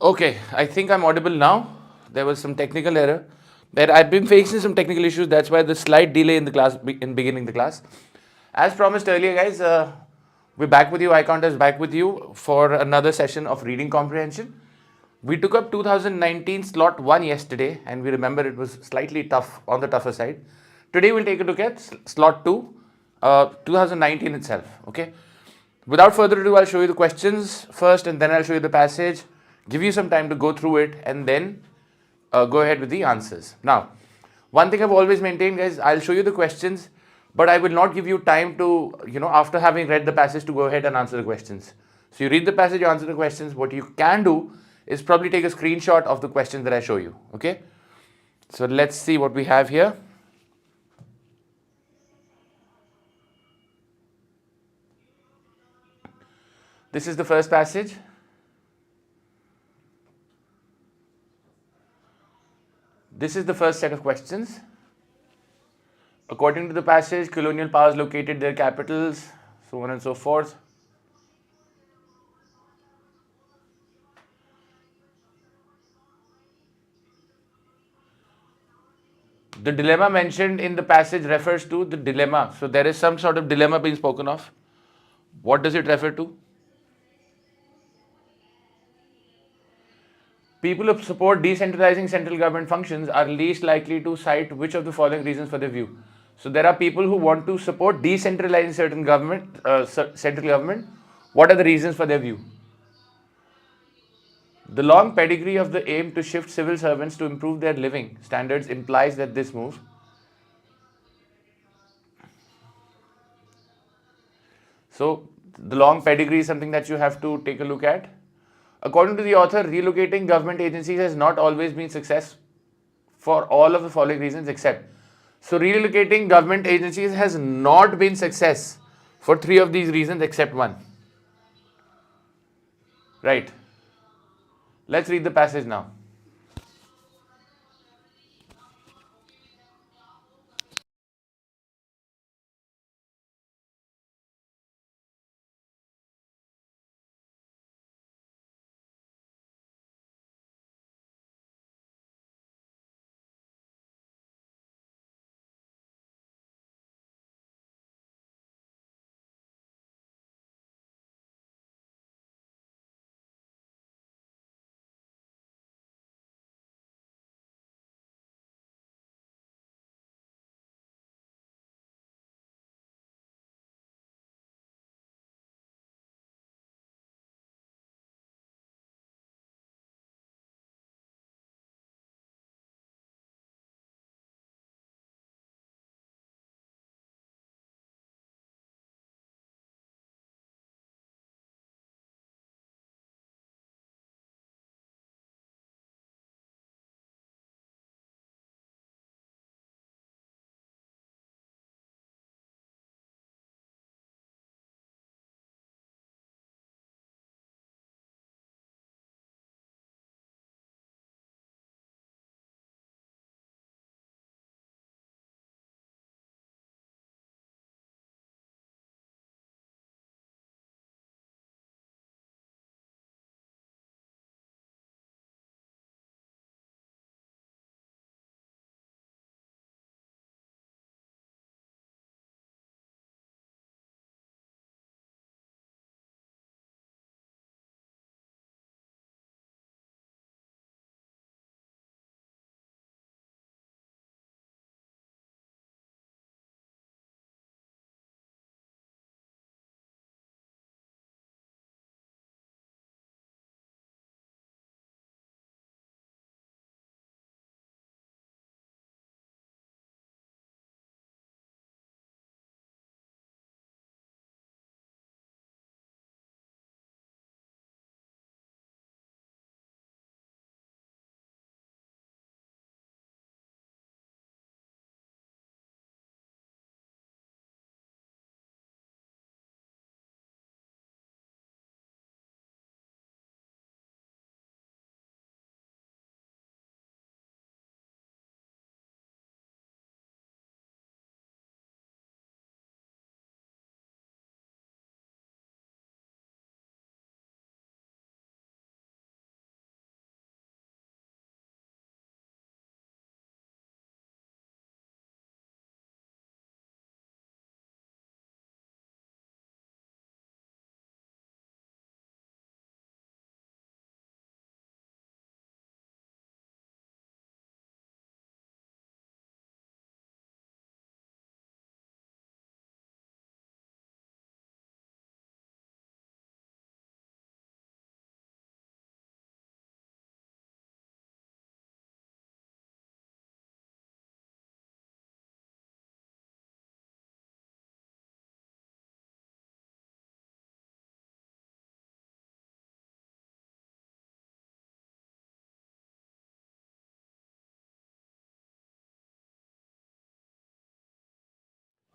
Okay, I think I'm audible now. There was some technical error. But I've been facing some technical issues. That's why the slight delay in the class, in beginning the class. As promised earlier, guys, we're back with you. iQuanta is back with you for another session of reading comprehension. We took up 2019 slot 1 yesterday, and we remember it was slightly tough, on the tougher side. Today we'll take a look at slot 2, 2019 itself. Okay. Without further ado, I'll show you the questions first, and then I'll show you the passage, give you some time to go through it, and then go ahead with the answers. Now, one thing I've always maintained, guys, I'll show you the questions, but I will not give you time to, after having read the passage, to go ahead and answer the questions. So you read the passage, you answer the questions. What you can do is probably take a screenshot of the questions that I show you. Okay? So let's see what we have here. This is the first passage. This is the first set of questions. According to the passage, colonial powers located their capitals, so on and so forth. The dilemma mentioned in the passage refers to the dilemma. So there is some sort of dilemma being spoken of. What does it refer to? People who support decentralizing central government functions are least likely to cite which of the following reasons for their view. So there are people who want to support decentralizing certain government, central government. What are the reasons for their view? The long pedigree of the aim to shift civil servants to improve their living standards implies that this move. So the long pedigree is something that you have to take a look at. According to the author, relocating government agencies has not always been success for all of the following reasons except. So relocating government agencies has not been success for three of these reasons except one. Right. Let's read the passage now.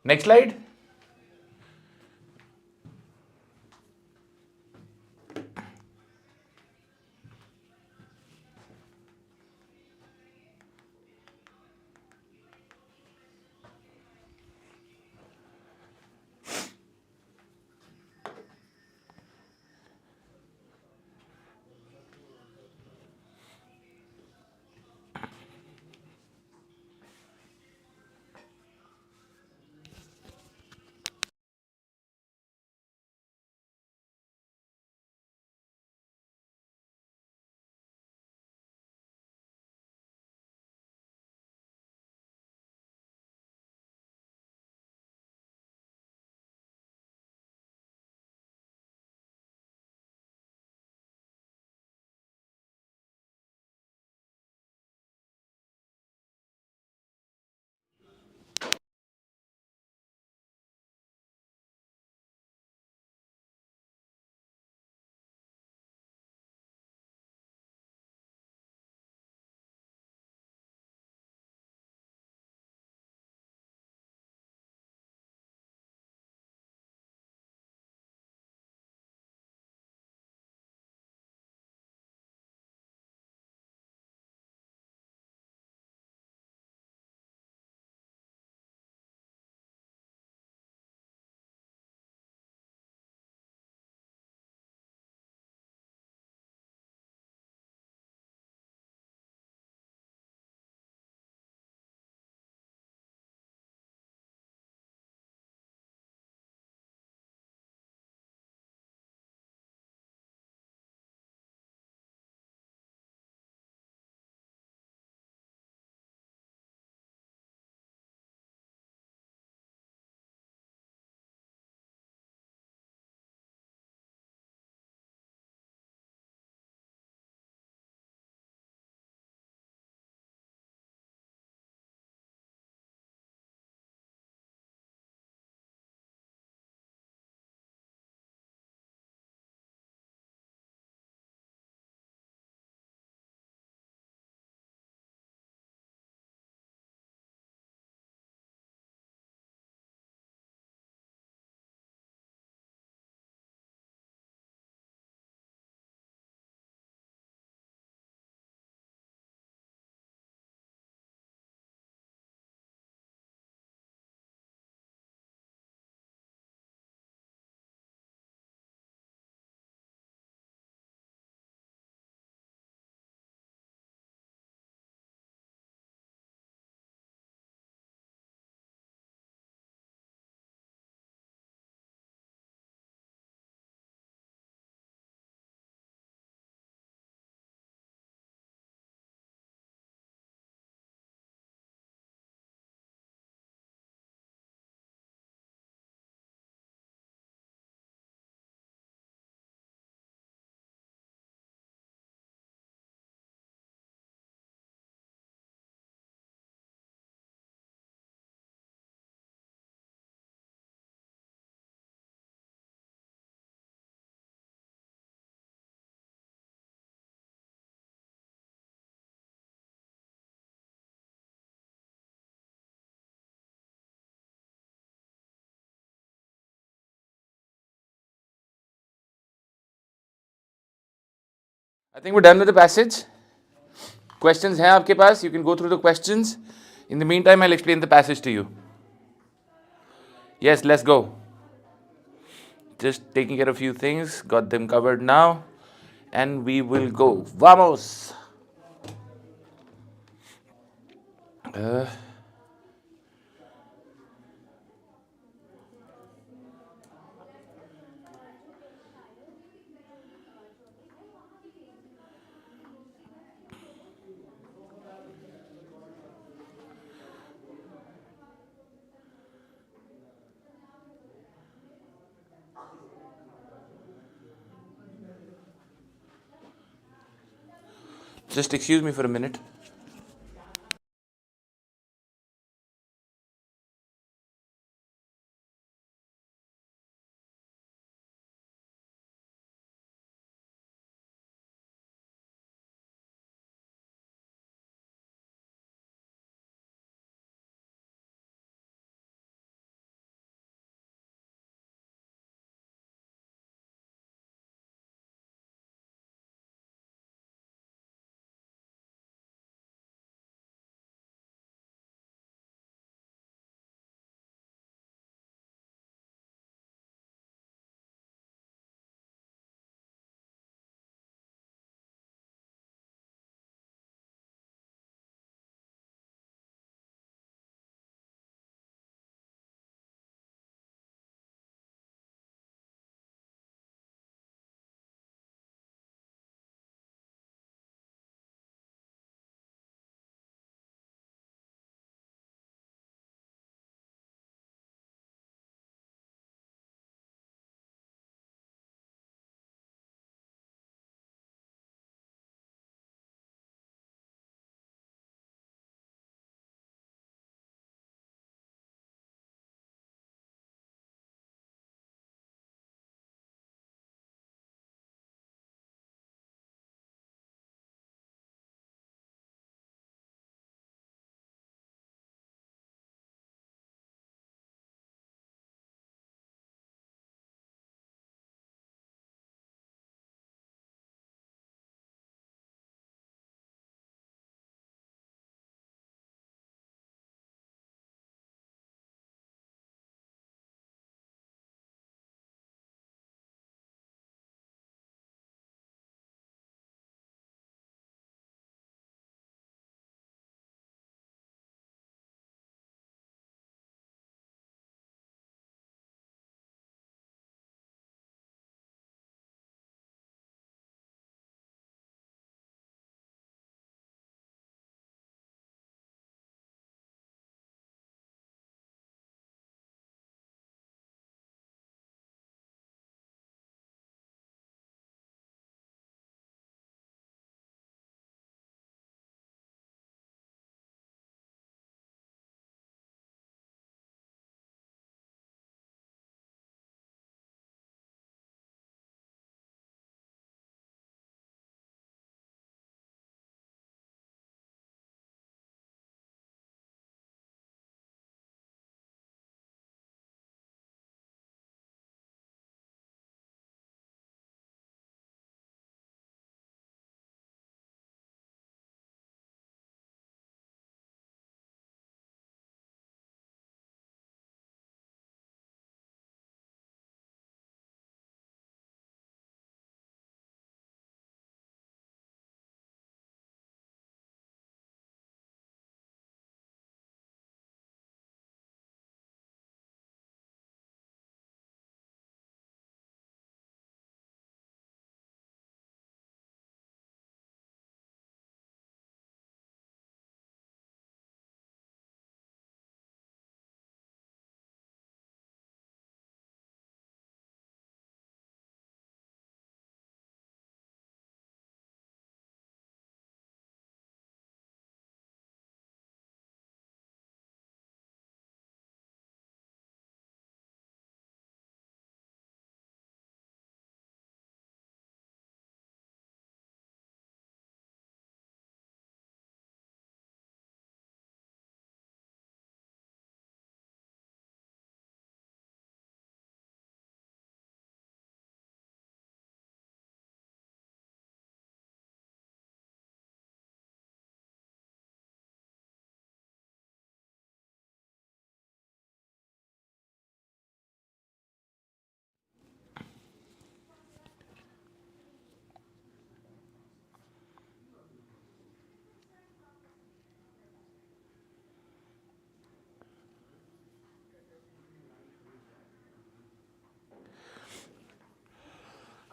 Next slide. I think we're done with the passage. Questions हैं आपके पास? You can go through the questions. In the meantime, I'll explain the passage to you. Yes, let's go. Just taking care of a few things. Got them covered now. And we will go. Vamos! Just excuse me for a minute.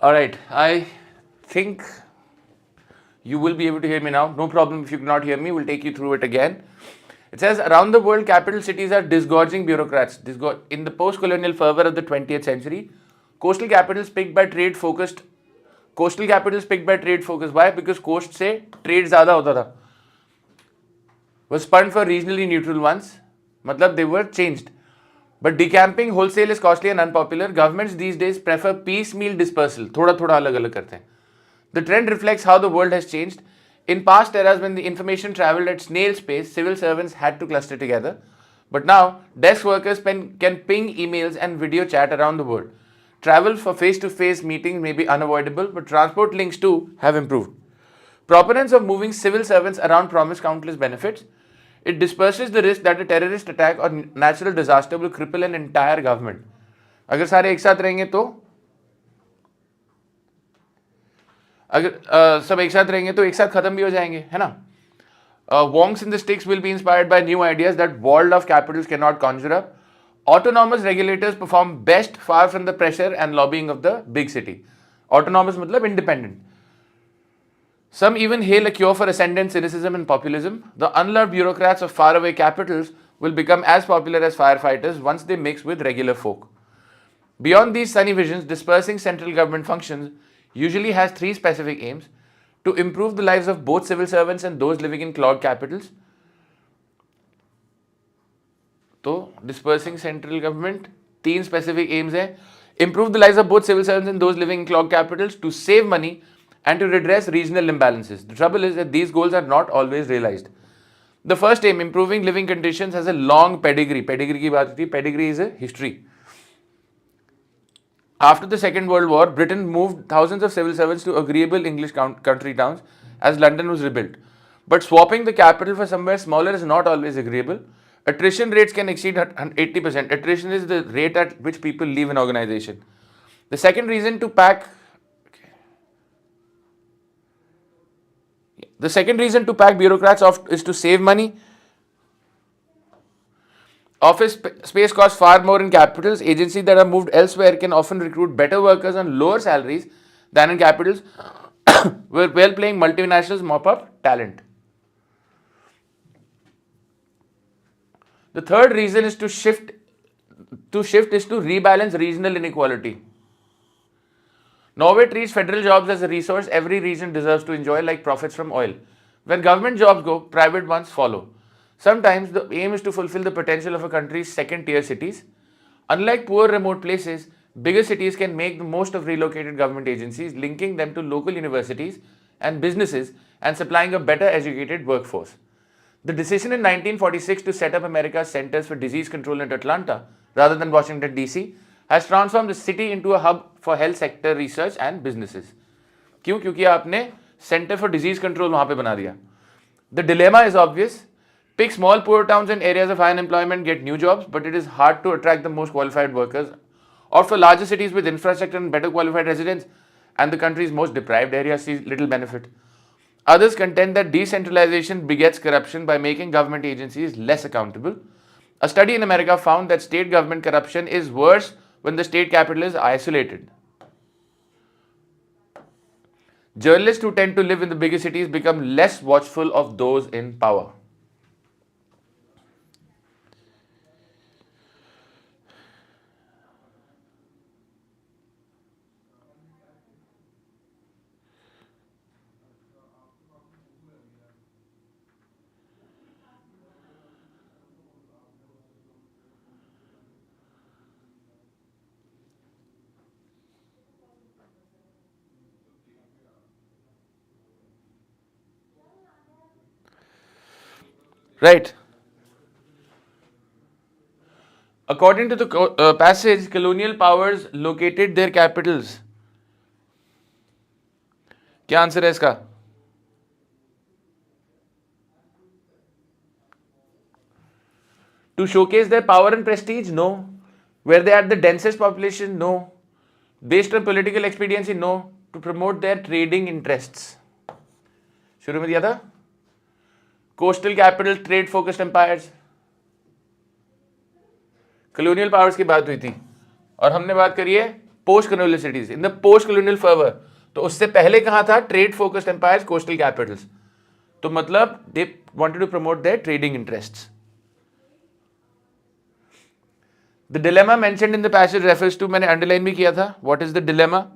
All right, I think you will be able to hear me now. No problem if you cannot hear me. We'll take you through it again. It says, around the world, capital cities are disgorging bureaucrats. In the post-colonial fervor of the 20th century, coastal capitals picked by trade focused. Coastal capitals picked by trade focus. Why? Because coast से trade ज़्यादा होता था. Was spun for regionally neutral ones. मतलब they were changed. But decamping wholesale is costly and unpopular. Governments these days prefer piecemeal dispersal. थोड़ा थोड़ा अलग अलग करते हैं. The trend reflects how the world has changed. In past eras, when the information traveled at snail's pace, civil servants had to cluster together. But now, desk workers can ping emails and video chat around the world. Travel for face-to-face meetings may be unavoidable, but transport links too have improved. Proponents of moving civil servants around promise countless benefits. It disperses the risk that a terrorist attack or natural disaster will cripple an entire government. अगर सारे एक साथ रहेंगे तो अगर सब एक साथ रहेंगे तो एक साथ खत्म भी हो जाएंगे, है ना? Wonks in the sticks will be inspired by new ideas that walled-off capitals cannot conjure up. Autonomous regulators perform best far from the pressure and lobbying of the big city. Autonomous मतलब independent. Some even hail a cure for ascendant cynicism and populism. The unloved bureaucrats of faraway capitals will become as popular as firefighters once they mix with regular folk. Beyond these sunny visions, dispersing central government functions usually has three specific aims: to improve the lives of both civil servants and those living in clogged capitals. तो dispersing central government, तीन specific aims हैं: improve the lives of both civil servants and those living in clogged capitals, to save money, and to redress regional imbalances. The trouble is that these goals are not always realized. The first aim, improving living conditions, has a long pedigree. Pedigree की बात होती है. Pedigree is a history. After the Second World War, Britain moved thousands of civil servants to agreeable English country towns as London was rebuilt. But swapping the capital for somewhere smaller is not always agreeable. Attrition rates can exceed 80%. Attrition is the rate at which people leave an organization. The second reason to pack bureaucrats off is to save money. Office space costs far more in capitals. Agencies that are moved elsewhere can often recruit better workers on lower salaries than in capitals, where well-paying multinationals mop up talent. The third reason is to shift is to rebalance regional inequality. Norway treats federal jobs as a resource every region deserves to enjoy, like profits from oil. When government jobs go, private ones follow. Sometimes the aim is to fulfill the potential of a country's second-tier cities. Unlike poor remote places, bigger cities can make the most of relocated government agencies, linking them to local universities and businesses and supplying a better educated workforce. The decision in 1946 to set up America's Centers for Disease Control at Atlanta rather than Washington, D.C. has transformed the city into a hub for health sector research and businesses. क्यों? क्योंकि आपने Center for Disease Control वहाँ पे बना दिया. The dilemma is obvious. Pick small poor towns and areas of high unemployment, get new jobs, but it is hard to attract the most qualified workers. Or for larger cities with infrastructure and better qualified residents, and the country's most deprived areas see little benefit. Others contend that decentralization begets corruption by making government agencies less accountable. A study in America found that state government corruption is worse when the state capital is isolated. Journalists who tend to live in the bigger cities become less watchful of those in power. Right. According to the passage, colonial powers located their capitals. क्या answer है इसका? To showcase their power and prestige? No. Were they at the densest population? No. Based on political expediency? No. To promote their trading interests. शुरू में दिया था coastal capital, trade focused empires, colonial powers की बात हुई थी और हमने बात करी है post colonial cities, in the post colonial fervour. तो उससे पहले कहां था? Trade focused empires, coastal capitals. तो मतलब they wanted to promote their trading interests. The dilemma mentioned in the passage refers to, मैंने अंडरलाइन भी किया था, what is the dilemma?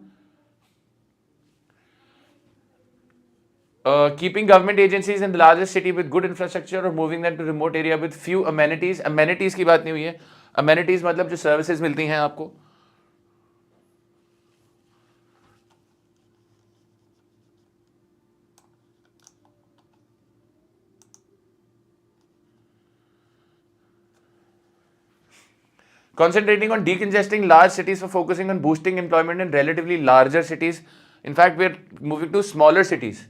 Keeping government agencies in the largest city with good infrastructure or moving them to remote area with few amenities. Amenities की बात नहीं हुई है, amenities मतलब जो services मिलती हैं आपको। Concentrating on decongesting large cities for focusing on boosting employment in relatively larger cities. In fact, we're moving to smaller cities.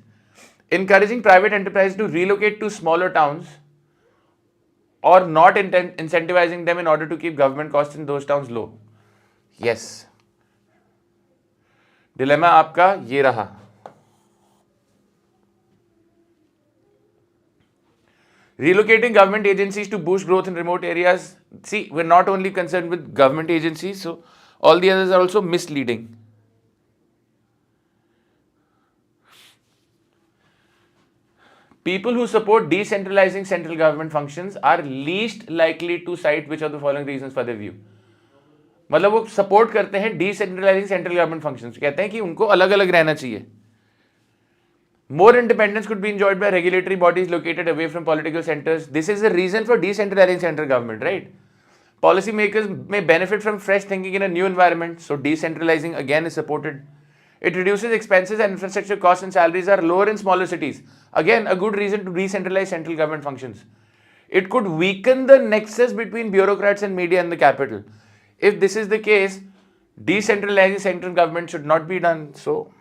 Encouraging private enterprise to relocate to smaller towns or not incentivizing them in order to keep government costs in those towns low. Yes. Dilemma आपका ये रहा। Relocating government agencies to boost growth in remote areas. See, we're not only concerned with government agencies, so all the others are also misleading. People who support decentralizing central government functions are least likely to cite which of the following reasons for their view. मतलब वो support करते हैं decentralising central government functions, कहते हैं कि उनको अलग अलग रहना चाहिए। More independence could be enjoyed by regulatory bodies located away from political centers. This is the reason for decentralizing central government, right? Policymakers may benefit from fresh thinking in a new environment, so decentralizing again is supported. It reduces expenses and infrastructure costs and salaries are lower in smaller cities. Again, a good reason to decentralize central government functions. It could weaken the nexus between bureaucrats and media and the capital. If this is the case, decentralizing central government should not be done. So,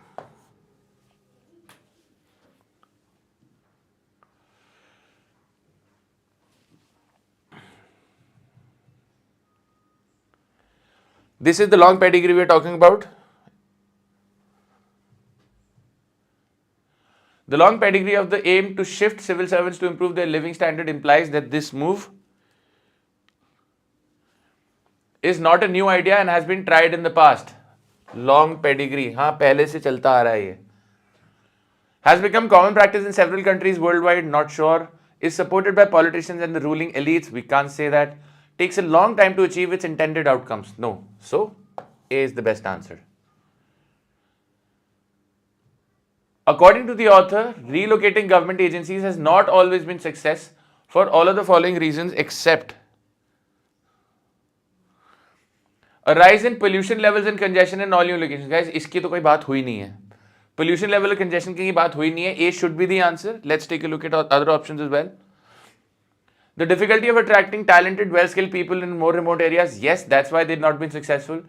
this is the long pedigree we are talking about. The long pedigree of the aim to shift civil servants to improve their living standard implies that this move is not a new idea and has been tried in the past. Long pedigree, हाँ पहले से चलता आ रहा है ये. Has become common practice in several countries worldwide, not sure. Is supported by politicians and the ruling elites, we can't say that. Takes a long time to achieve its intended outcomes. No. So, A is the best answer. According to the author, relocating government agencies has not always been success for all of the following reasons except a rise in pollution levels and congestion in all new locations. Guys, इसकी तो कोई बात हुई नहीं है. Pollution level and congestion की बात हुई नहीं है. A should be the answer. Let's take a look at other options as well. The difficulty of attracting talented, well-skilled people in more remote areas. Yes, that's why they've not been successful.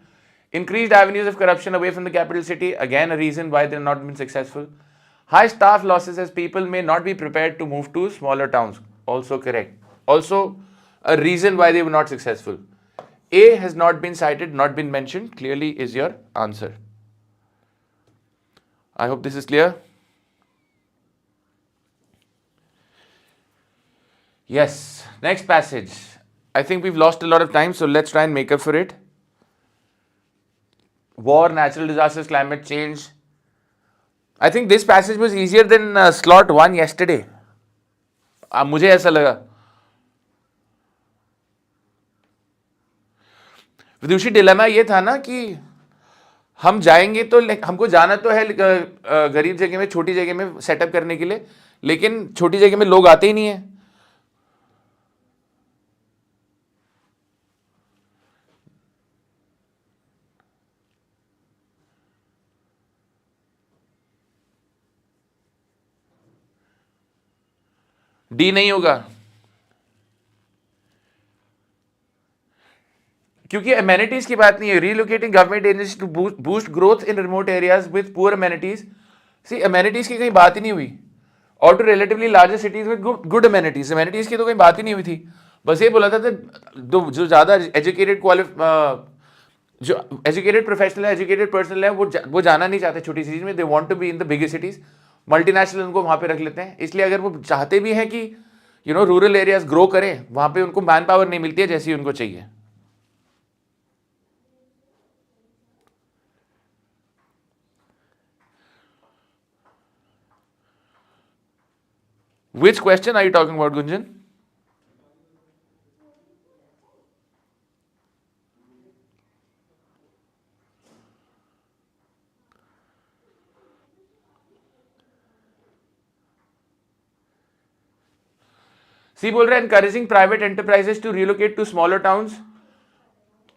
Increased avenues of corruption away from the capital city. Again, a reason why they've not been successful. High staff losses as people may not be prepared to move to smaller towns. Also correct. Also, a reason why they were not successful. A has not been cited, not been mentioned. Clearly is your answer. I hope this is clear. Yes, next passage. I think we've lost a lot of time, so let's try and make up for it. War, natural disasters, climate change. I think this passage was easier than slot 1 yesterday. मुझे ऐसा लगा. विदुषी dilemma ये था ना कि हम जाएंगे तो हमको जाना तो है गरीब जगह में, छोटी जगह में सेटअप करने के लिए, लेकिन छोटी जगह में लोग आते ही नहीं है. डी नहीं होगा क्योंकि अमेनिटीज की बात नहीं है. Relocating government agencies to boost growth in remote areas with poor amenities. See amenities की कहीं बात ही नहीं हुई. और to relatively larger cities with good amenities. Amenities की तो कहीं बात ही नहीं हुई थी. बस ये बोला था जो ज़्यादा एजुकेटेड जो एजुकेटेड प्रोफेशनल है, एजुकेटेड पर्सनल है, वो जाना नहीं चाहते छोटी सिटीज में. They want to be in the bigger cities. Multinational उनको वहाँ पे रख लेते हैं. इसलिए अगर वो चाहते भी हैं कि रूरल एरियाज ग्रो करें, वहाँ पे उनको मैन पावर नहीं मिलती है जैसी उनको चाहिए. Which question are you talking about, Gunjan? सी बोल रहे हैं encouraging private enterprises to relocate to smaller towns.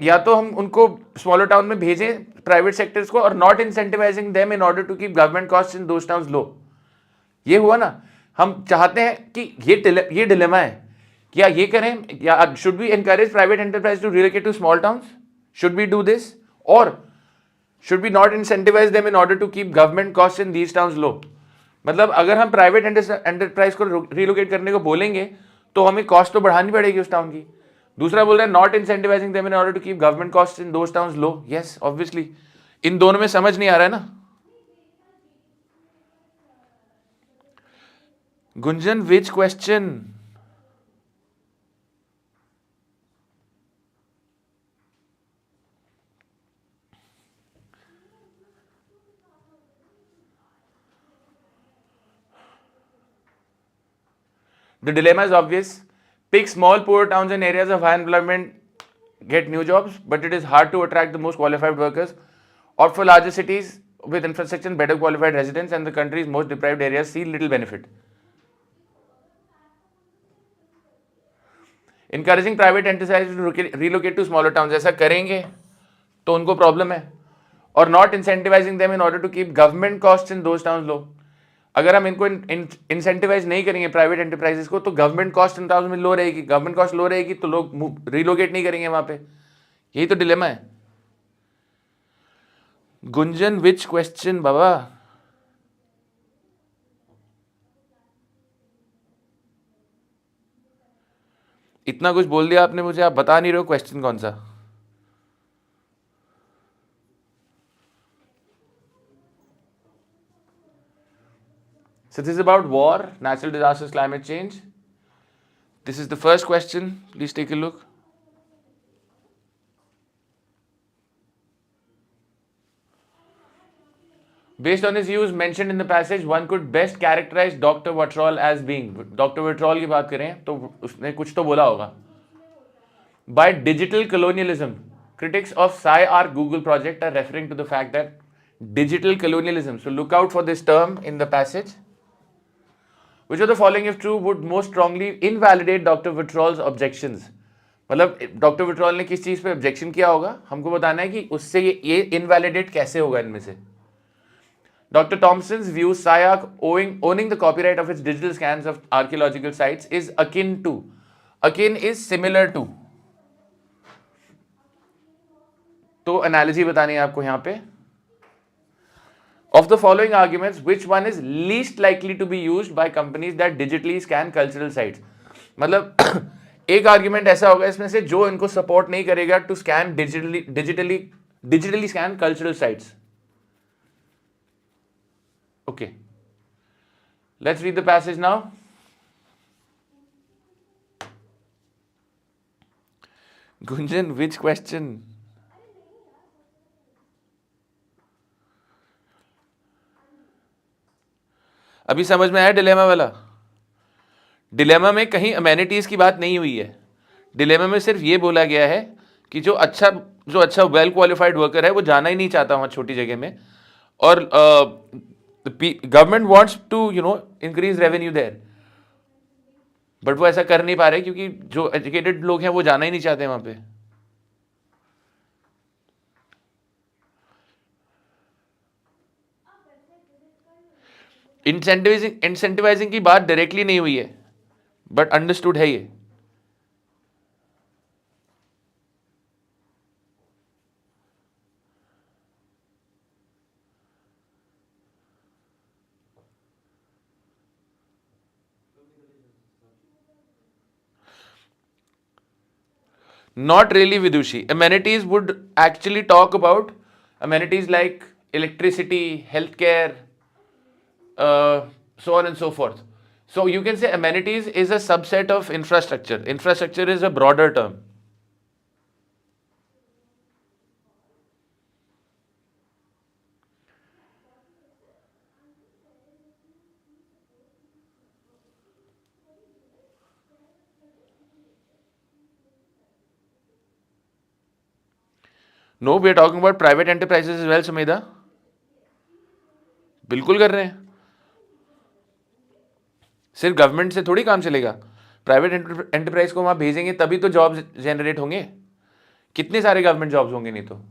या तो हम उनको स्मॉलर टाउन में भेजें प्राइवेट सेक्टर्स को, और not incentivising them in order to keep government cost in those towns low. ये हुआ ना. हम चाहते हैं कि ये डिलेमा है, क्या ये करें, या should we encourage private enterprise to relocate to small towns, should we do this, और should be not incentivise them in order to keep government cost in these towns low. मतलब अगर हम प्राइवेट एंटरप्राइज को relocate करने को बोलेंगे तो हमें कॉस्ट तो बढ़ानी पड़ेगी उस टाउन की. दूसरा बोल रहा है not incentivising them in order to keep government cost in those towns low. Yes obviously. इन दोनों में समझ नहीं आ रहा है ना. Gunjan which question? The dilemma is obvious. Pick small, poor towns and areas of high employment, get new jobs, but it is hard to attract the most qualified workers. Opt for larger cities with infrastructure and better qualified residents, and the country's most deprived areas see little benefit. Encouraging private enterprises to relocate to smaller towns. ऐसा करेंगे तो उनको problem है. और not incentivising them in order to keep government cost in those towns low. अगर हम इनको incentivise नहीं करेंगे प्राइवेट एंटरप्राइजेस को, तो गवर्नमेंट कॉस्ट इन टाउन्स में लो रहेगी. गवर्नमेंट कॉस्ट लो रहेगी तो लोग रिलोकेट नहीं करेंगे वहां पे. यही तो डिलेमा है. गुंजन विच क्वेश्चन बाबा? इतना कुछ बोल दिया आपने मुझे, आप बता नहीं रहे हो क्वेश्चन कौन सा. So this is about war, natural disasters, climate change. This is the first question. Please take a look. Based on his views mentioned in the passage, one could best characterize Dr. Watrall as being. Dr. Watrall की बात करें तो उसने कुछ तो बोला होगा. By digital colonialism, critics of SciArc Google project are referring to the fact that digital colonialism. So look out for this term in the passage. Which of the following, if true, would most strongly invalidate Dr. Watrall's objections? मतलब doctor vitriol ने किस चीज पे objection किया होगा, हमको बताना है कि उससे ये इनवैलिडेट कैसे होगा इनमें से. Dr. Thompson's view SciArc owning the copyright of its digital scans of archaeological sites is akin to. Akin is similar to. तो एनालॉजी बतानी है आपको यहां पे. Of the following arguments, which one is least likely to be used by companies that digitally scan cultural sites? मतलब एक argument ऐसा होगा इसमें से जो इनको सपोर्ट नहीं करेगा to scan digitally scan cultural sites. Okay, let's read the passage now. Gunjan which question? अभी समझ में आया डिलेमा वाला? डिलेमा में कहीं अमेनिटीज की बात नहीं हुई है. डिलेमा में सिर्फ ये बोला गया है कि जो अच्छा वेल क्वालिफाइड वर्कर है वो जाना ही नहीं चाहता वहां छोटी जगह में, और government wants to increase revenue there, but वो ऐसा कर नहीं पा रहे क्योंकि जो एजुकेटेड लोग हैं वो जाना ही नहीं चाहते वहां पे. इंसेंटिवाइजिंग की बात डायरेक्टली नहीं हुई है, बट अंडरस्टूड है ये. Not really, Vidushi. Amenities would actually talk about amenities like electricity, healthcare, so on and so forth. So you can say amenities is a subset of infrastructure. Infrastructure is a broader term. No, we are talking about private enterprises as well Sumedha. बिल्कुल कर रहे हैं. सिर्फ government से थोड़ी काम चलेगा. Private enterprise को वहां भेजेंगे तभी तो जॉब्स जनरेट होंगे. कितने सारे गवर्नमेंट जॉब्स होंगे नहीं तो.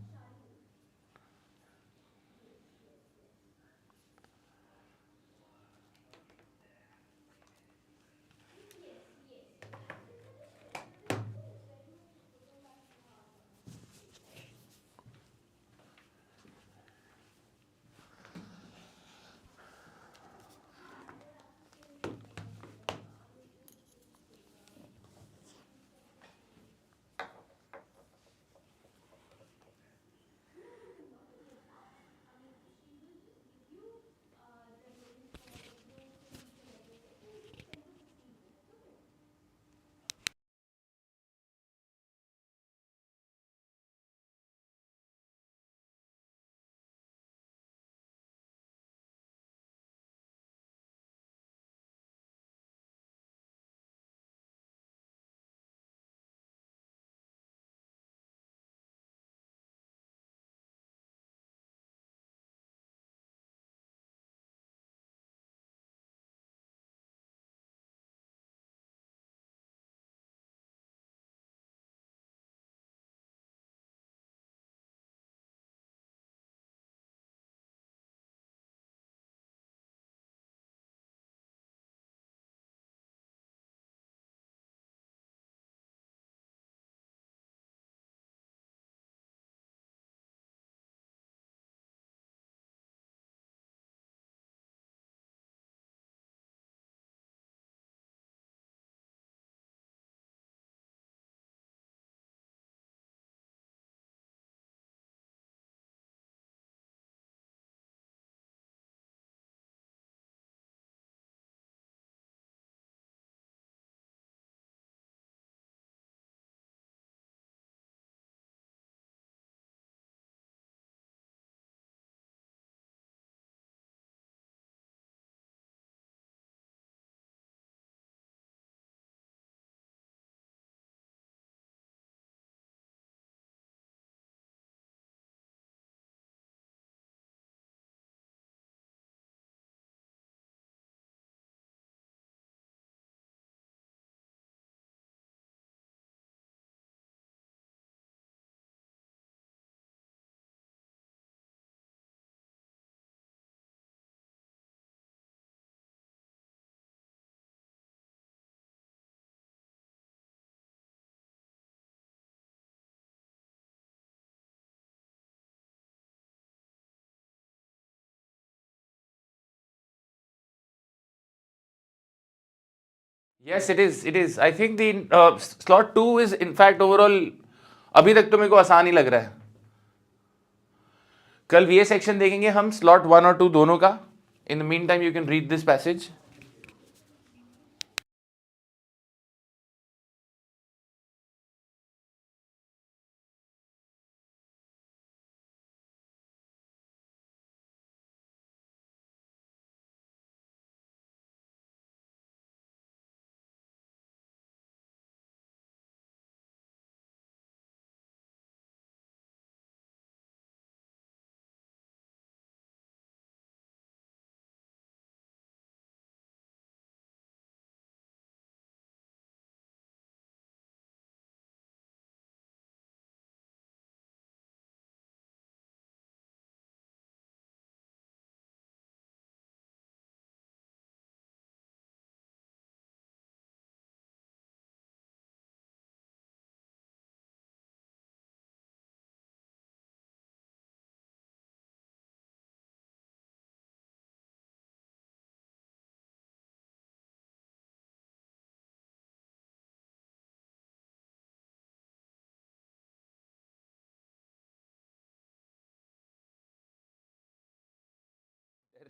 Yes, it is. It is. I think the slot 2 is in fact overall अभी तक तो मेरे को आसान ही लग रहा है. कल VA सेक्शन देखेंगे हम स्लॉट 1 और 2 दोनों का. In the mean time you can read this passage.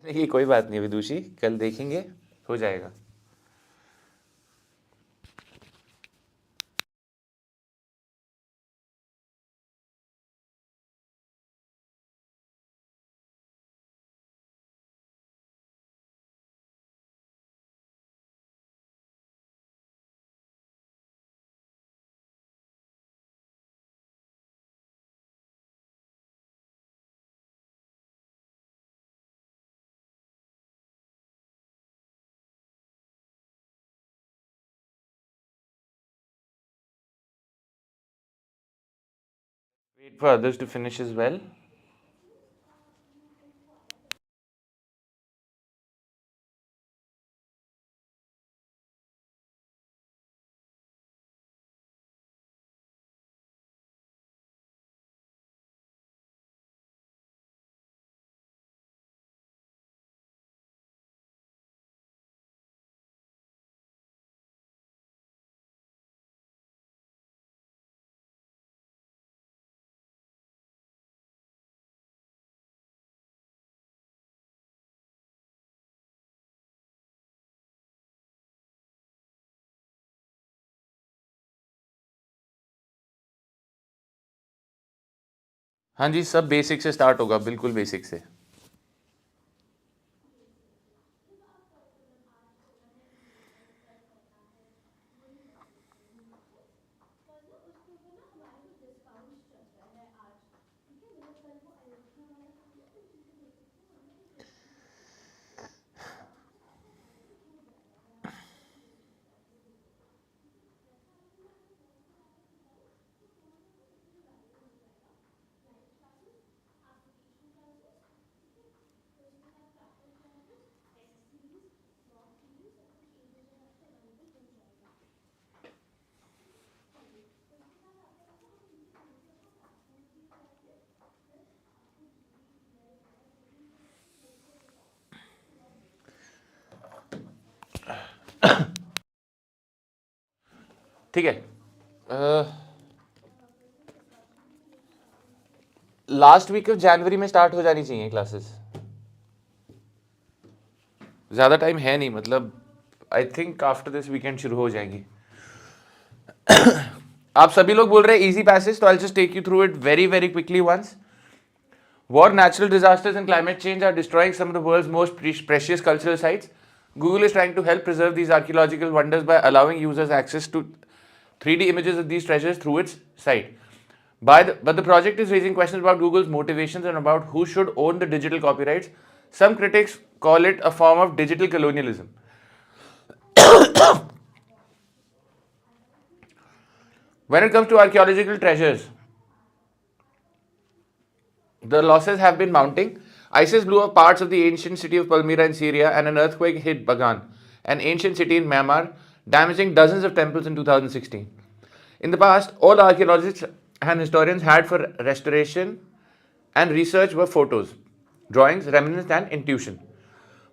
नहीं, कोई बात नहीं विदुषी, कल देखेंगे, हो जाएगा. Wait for others to finish as well. हाँ जी, सब बेसिक से स्टार्ट होगा, बिल्कुल बेसिक से. ठीक है. लास्ट वीक ऑफ जनवरी में स्टार्ट हो जानी चाहिए क्लासेस. ज़्यादा टाइम है नहीं, मतलब I think after this weekend शुरू हो जाएंगी. आप सभी लोग बोल रहे हैं इजी पैसेज, तो I just take you through it very very quickly once. War, natural disasters, and climate change are destroying some of the world's most precious cultural sites. Google is trying to help preserve these archaeological wonders by allowing users access to 3D images of these treasures through its site. But the project is raising questions about Google's motivations and about who should own the digital copyrights. Some critics call it a form of digital colonialism. When it comes to archaeological treasures, the losses have been mounting. ISIS blew up parts of the ancient city of Palmyra in Syria, and an earthquake hit Bagan, an ancient city in Myanmar, damaging dozens of temples in 2016. In the past, all archaeologists and historians had for restoration and research were photos, drawings, remnants, and intuition.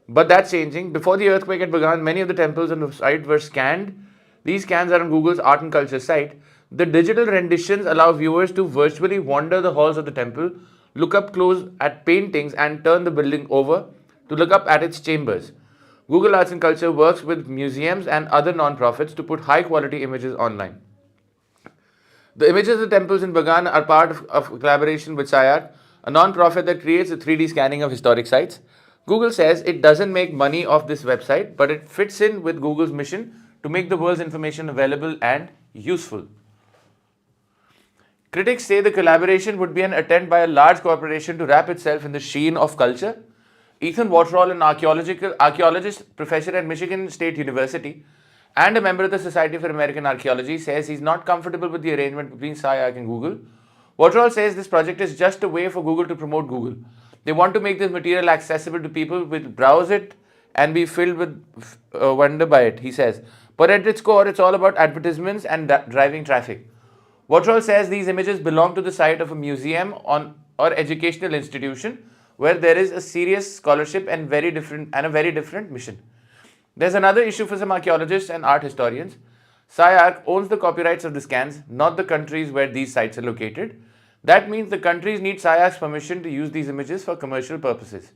But that's changing. Before the earthquake had begun, many of the temples on the site were scanned. These scans are on Google's Art and Culture site. The digital renditions allow viewers to virtually wander the halls of the temple, look up close at paintings, and turn the building over to look up at its chambers. Google Arts and Culture works with museums and other non-profits to put high-quality images online. The images of the temples in Bagan are part of a collaboration with SciArt, a non-profit that creates a 3D scanning of historic sites. Google says it doesn't make money off this website, but it fits in with Google's mission to make the world's information available and useful. Critics say the collaboration would be an attempt by a large corporation to wrap itself in the sheen of culture. Ethan Waterall, an archaeologist, professor at Michigan State University, and a member of the Society for American Archaeology, says he's not comfortable with the arrangement between SciArc and Google. Waterall says this project is just a way for Google to promote Google. They want to make this material accessible to people who will browse it and be filled with wonder by it, he says. But at its core, it's all about advertisements and driving traffic. Waterall says these images belong to the site of a museum or educational institution where there is a serious scholarship and a very different mission. There's another issue for some archaeologists and art historians. SciArc owns the copyrights of the scans, not the countries where these sites are located. That means the countries need SciArc's permission to use these images for commercial purposes.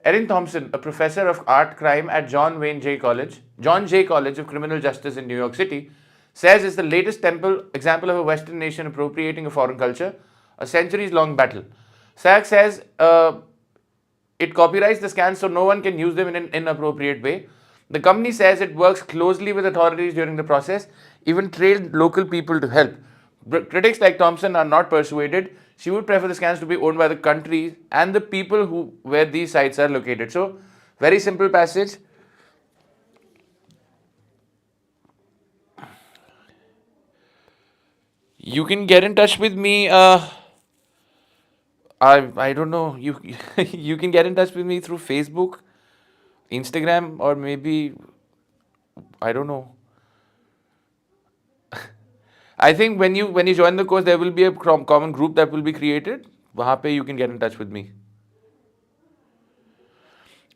Erin Thompson, a professor of art crime at John J. College of Criminal Justice in New York City, says it's the latest example of a Western nation appropriating a foreign culture, a centuries-long battle. SciArc says it copyrights the scans so no one can use them in an inappropriate way. The company says it works closely with authorities during the process, even trained local people to help. Critics like Thompson are not persuaded. She would prefer the scans to be owned by the countries and the people where these sites are located. So, very simple passage. You can get in touch with me I don't know. You you can get in touch with me through Facebook, Instagram, or maybe I don't know. I think when you join the course, there will be a common group that will be created. वहाँ पे you can get in touch with me.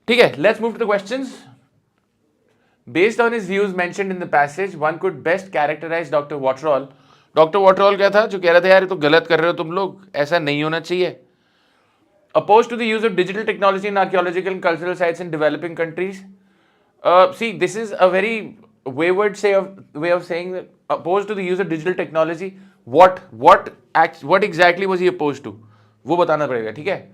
ठीक है. Let's move to the questions. Based on his views mentioned in the passage, one could best characterize Dr. Waterall. Dr. Waterall क्या था जो कह रहे थे यार ये तो गलत कर रहे हो तुम लोग, ऐसा नहीं होना चाहिए. Opposed to the use of digital technology in archaeological and cultural sites in developing countries. See, this is a very wayward way of saying that opposed to the use of digital technology. What exactly was he opposed to? वो बताना पड़ेगा, ठीक है?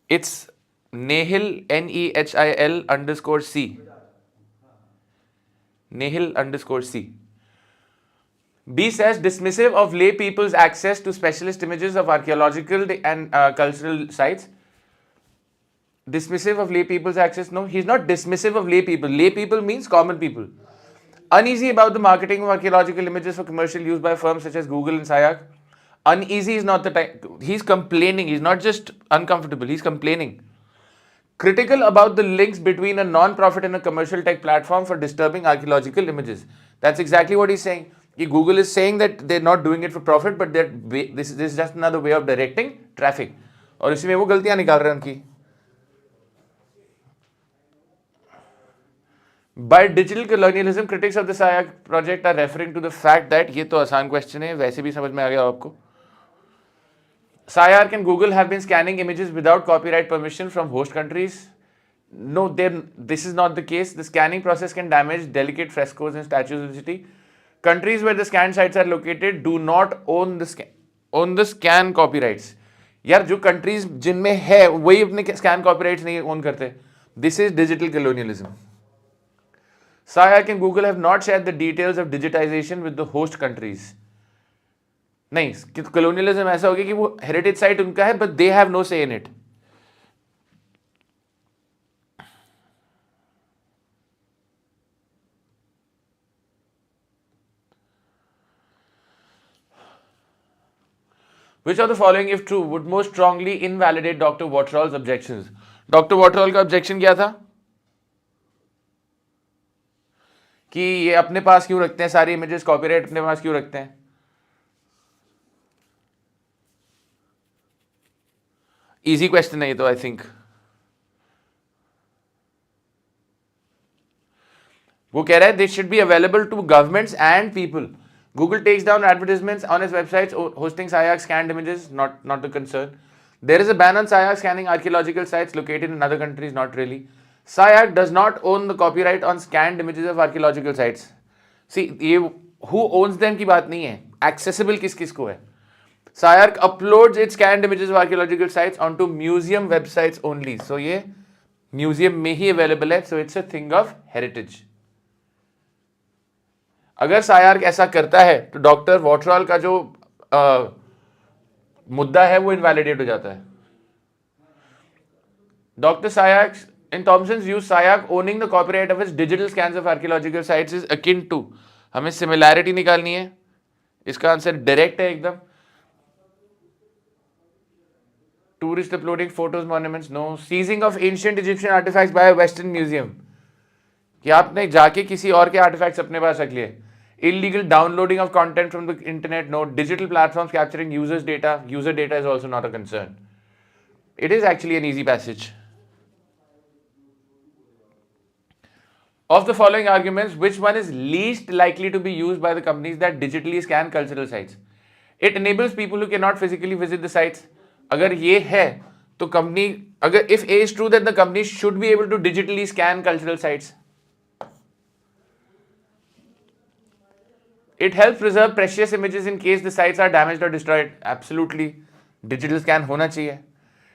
It's Nehil Nehil_C. Nehil_C. B says dismissive of lay people's access to specialist images of archaeological and cultural sites. Dismissive of lay people's access? No, he's not dismissive of lay people. Lay people means common people. Uneasy about the marketing of archaeological images for commercial use by firms such as Google and SIAC. Uneasy is not the time. He's complaining. He's not just uncomfortable. He's complaining. Critical about the links between a non-profit and a commercial tech platform for disturbing archaeological images. That's exactly what he's saying. Google is saying that they're not doing it for profit, but this is just another way of directing traffic. और इसी में वो गलतियां निकाल रहे हैं उनकी. By digital colonialism, critics of the SIAC project are referring to the fact that ये तो आसान क्वेश्चन है, वैसे भी समझ में आ गया आपको. SIAC and Google have been scanning images without copyright permission from host countries. No, this is not the case. The scanning process can damage delicate frescoes and statues of the city. Countries where the scanned sites are located do not own the scan copyrights. यार जो countries जिनमें है वही अपने scan copyrights नहीं own करते. This is digital colonialism. SIAC and Google have not shared the details of digitization with the host countries. नहीं, colonialism ऐसा हो गया कि वो heritage site उनका है, but they have no say in it. Which of the following, if true, would most strongly invalidate Dr. Waterall's objections? Dr. Waterall का objection क्या था? कि ये अपने पास क्यों रखते हैं सारी images, copyright अपने पास क्यों रखते हैं? Easy question है ये तो, I think. वो कह रहा है this should be available to governments and people. Google takes down advertisements on its websites hosting SIAC scanned images, not the concern. There is a ban on SIAC scanning archaeological sites located in other countries, not really. SIAC does not own the copyright on scanned images of archaeological sites. See, ये who owns them की बात नहीं है, accessible किस को है. SIAC uploads its scanned images of archaeological sites onto museum websites only. So ये museum में ही available है, so it's a thing of heritage. अगर SIAC ऐसा करता है तो डॉक्टर वॉटरॉल का जो मुद्दा है वो इनवैलिडेट हो जाता है. Doctor SIAC, in Thompson's view, SIAC owning the copyright of its digital scans of archaeological sites is akin to. हमें सिमिलैरिटी निकालनी है. इसका आंसर डायरेक्ट है एकदम. Tourist uploading photos, monuments, no. Seizing of ancient Egyptian artifacts by a Western museum. कि आपने जाके किसी और के आर्टिफैक्ट्स अपने पास रख लिए. Illegal downloading of content from the internet, no. Digital platforms capturing users' data. User data is also not a concern. It is actually an easy passage. Of the following arguments, which one is least likely to be used by the companies that digitally scan cultural sites? It enables people who cannot physically visit the sites. अगर ये है तो company, अगर if A is true that the company should be able to digitally scan cultural sites. It helps preserve precious images in case the sites are damaged or destroyed. Absolutely. Digital scan होना चाहिए.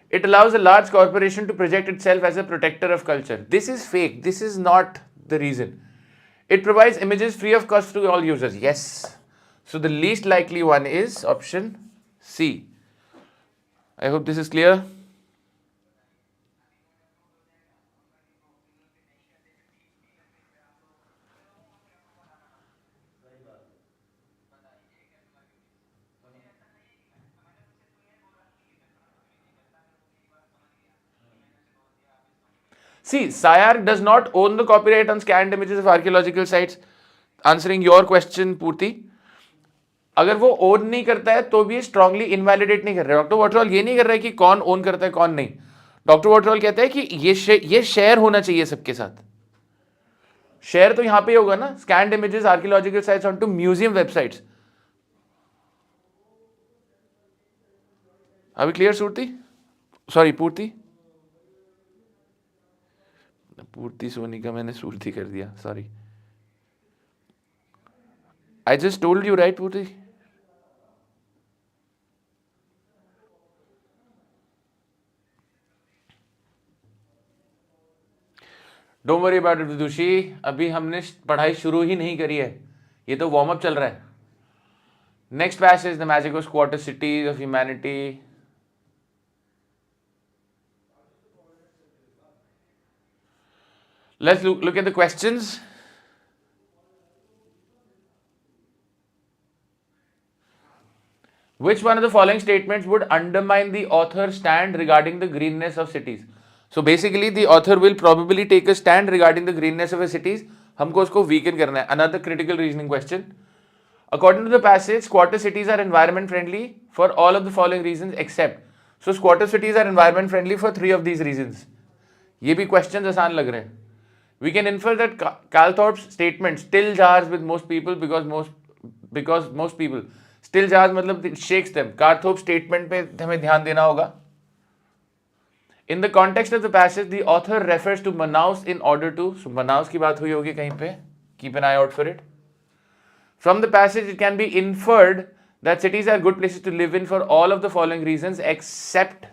It allows a large corporation to project itself as a protector of culture. This is fake. This is not the reason. It provides images free of cost to all users. Yes. So the least likely one is option C. I hope this is clear. See, SIARC does not own the copyright on scanned images of archaeological sites. Answering your question, Purti. अगर वो own नहीं करता है तो भी strongly invalidate नहीं कर रहा है. डॉक्टर वॉटरॉल ये नहीं कर रहा है कि कौन ओन करता है कौन नहीं. डॉक्टर वॉटरॉल कहता है कि ये शेयर होना चाहिए सबके साथ. शेयर तो यहां पे होगा ना, scanned images archaeological sites on to museum websites. अभी क्लियर सुरती? सॉरी पूर्ति. पूर्ति सोनी का मैंने सुरती कर दिया, sorry. I just told you right Purti. Don't worry about it Vidushi, अभी हमने पढ़ाई शुरू ही नहीं करी है, ये तो वार्म अप चल रहा है. Next passage, the magic of squatter cities of humanity. Let's look at the questions. Which one of the following statements would undermine the author's stand regarding the greenness of cities? So basically the author will probably take a stand regarding the greenness of a cities. हमको उसको weaken करना है. Another critical reasoning question. According to the passage, squatter cities are environment friendly for all of the following reasons except. So squatter cities are environment friendly for 3 of these reasons. ये भी questions आसान लग रहे हैं. We can infer that Calthorpe's statement still jars with most people because most people still jars मतलब shakes them. Calthorpe's statement पे हमें ध्यान देना होगा. In the context of the passage, the author refers to Manaus in order to. So Manaus की बात हुई होगी कहीं पे. Keep an eye out for it. From the passage, it can be inferred that cities are good places to live in for all of the following reasons except.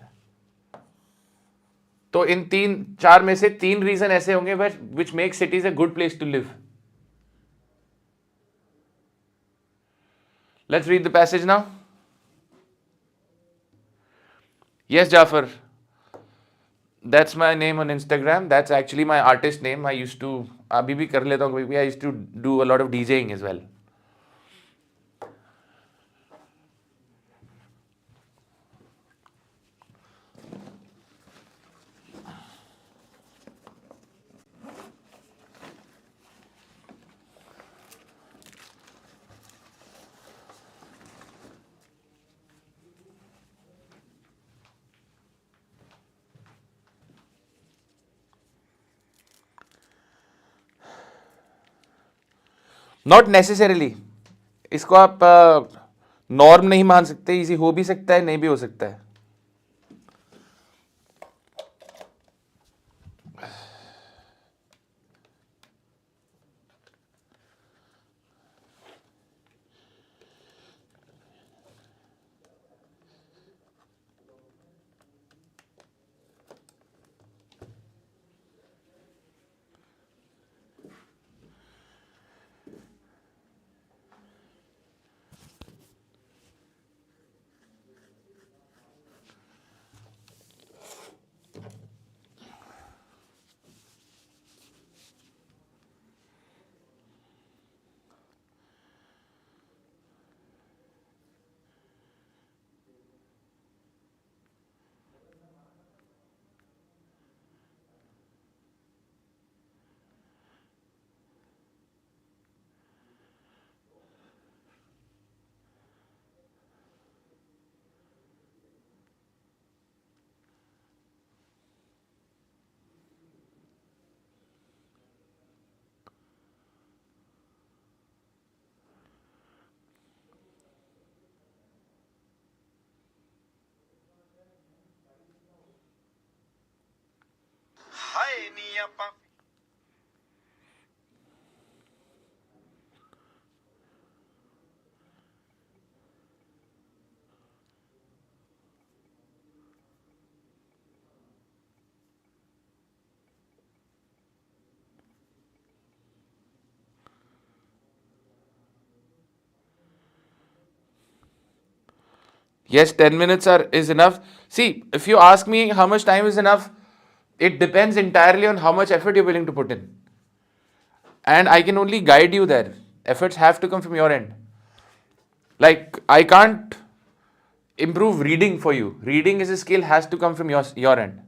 तो इन 4 में से 3 reason ऐसे होंगे which make cities a good place to live. Let's read the passage now. Yes, Jafar. That's my name on Instagram. That's actually my artist name. I used to, अभी भी कर लेता हूँ, I used to do a lot of DJing as well. Not necessarily, इसको आप norm नहीं मान सकते. इजी हो भी सकता है, नहीं भी हो सकता है. Yes, 10 minutes is enough. See, if you ask me how much time is enough, it depends entirely on how much effort you're willing to put in. And I can only guide you there. Efforts have to come from your end. Like, I can't improve reading for you. Reading is a skill, has to come from your end.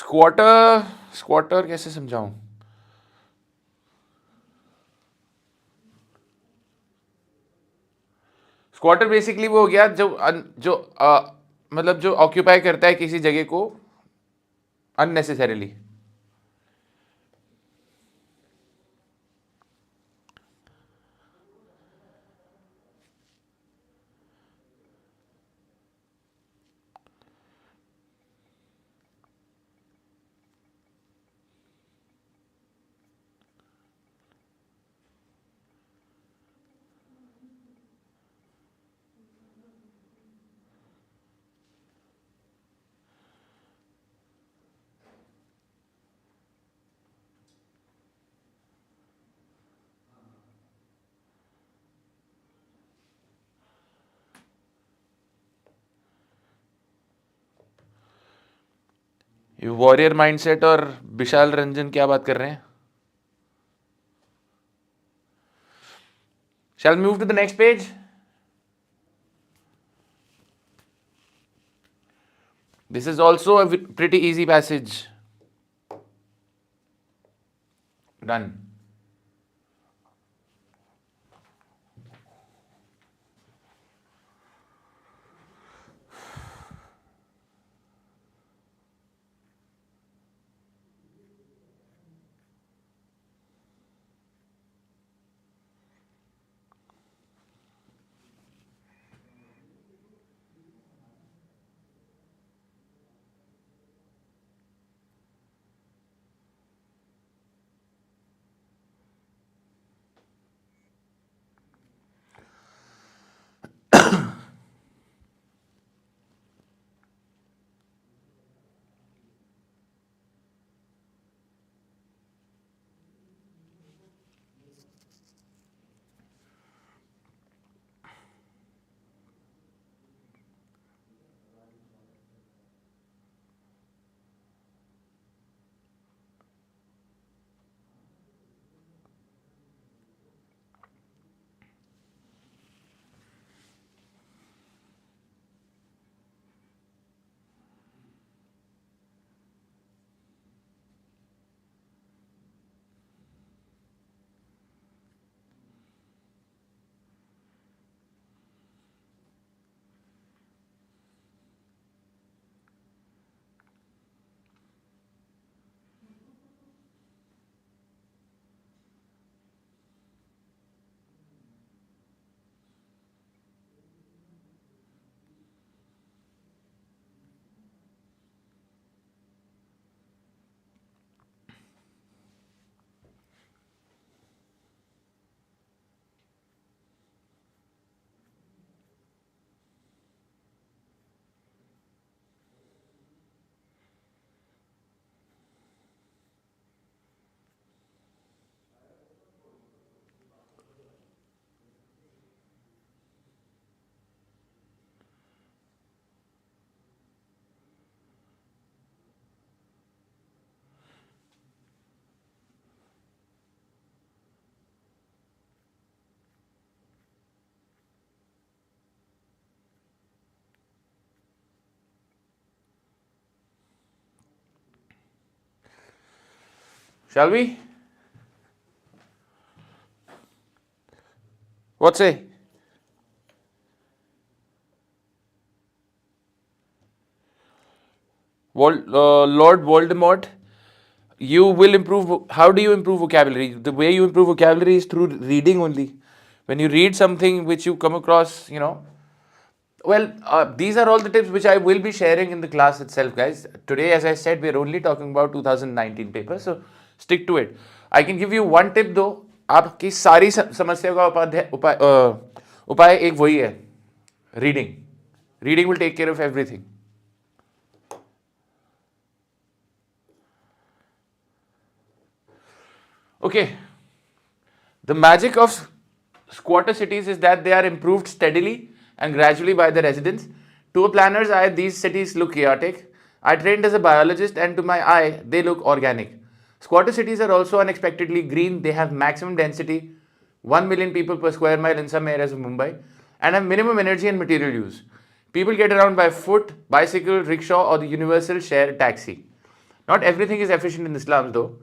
Squatter कैसे समझाऊं? Squatter basically वो हो गया जो मतलब जो occupy करता है किसी जगह को अननेसेसरीली. ये वॉरियर माइंडसेट और विशाल रंजन क्या बात कर रहे हैं? Shall we move to the next page? This is also a pretty easy passage. Done. Shall we? What say? Lord Voldemort, you will improve. How do you improve vocabulary? The way you improve vocabulary is through reading only. When you read something which you come across, well, these are all the tips which I will be sharing in the class itself, guys. Today, as I said, we're only talking about 2019 paper, so stick to it. I can give you one tip though. आपकी सारी समस्या का उपाय एक वही है, reading. Reading will take care of everything. Okay, the magic of squatter cities is that they are improved steadily and gradually by the residents. To a planner's eye, these cities look chaotic. I trained as a biologist, and to my eye, they look organic. Squatter cities are also unexpectedly green. They have maximum density, 1 million people per square mile in some areas of Mumbai, and have minimum energy and material use. People get around by foot, bicycle, rickshaw, or the universal share taxi. Not everything is efficient in the slums though.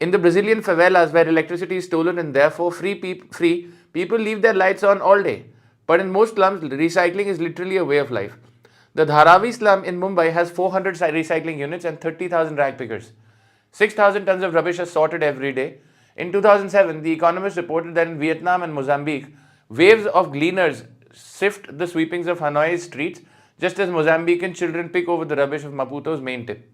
In the Brazilian favelas where electricity is stolen and therefore free, people leave their lights on all day. But in most slums, recycling is literally a way of life. The Dharavi slum in Mumbai has 400 recycling units and 30,000 rag pickers. 6,000 tons of rubbish are sorted every day. In 2007, The Economist reported that in Vietnam and Mozambique, waves of gleaners sift the sweepings of Hanoi's streets just as Mozambican children pick over the rubbish of Maputo's main tip.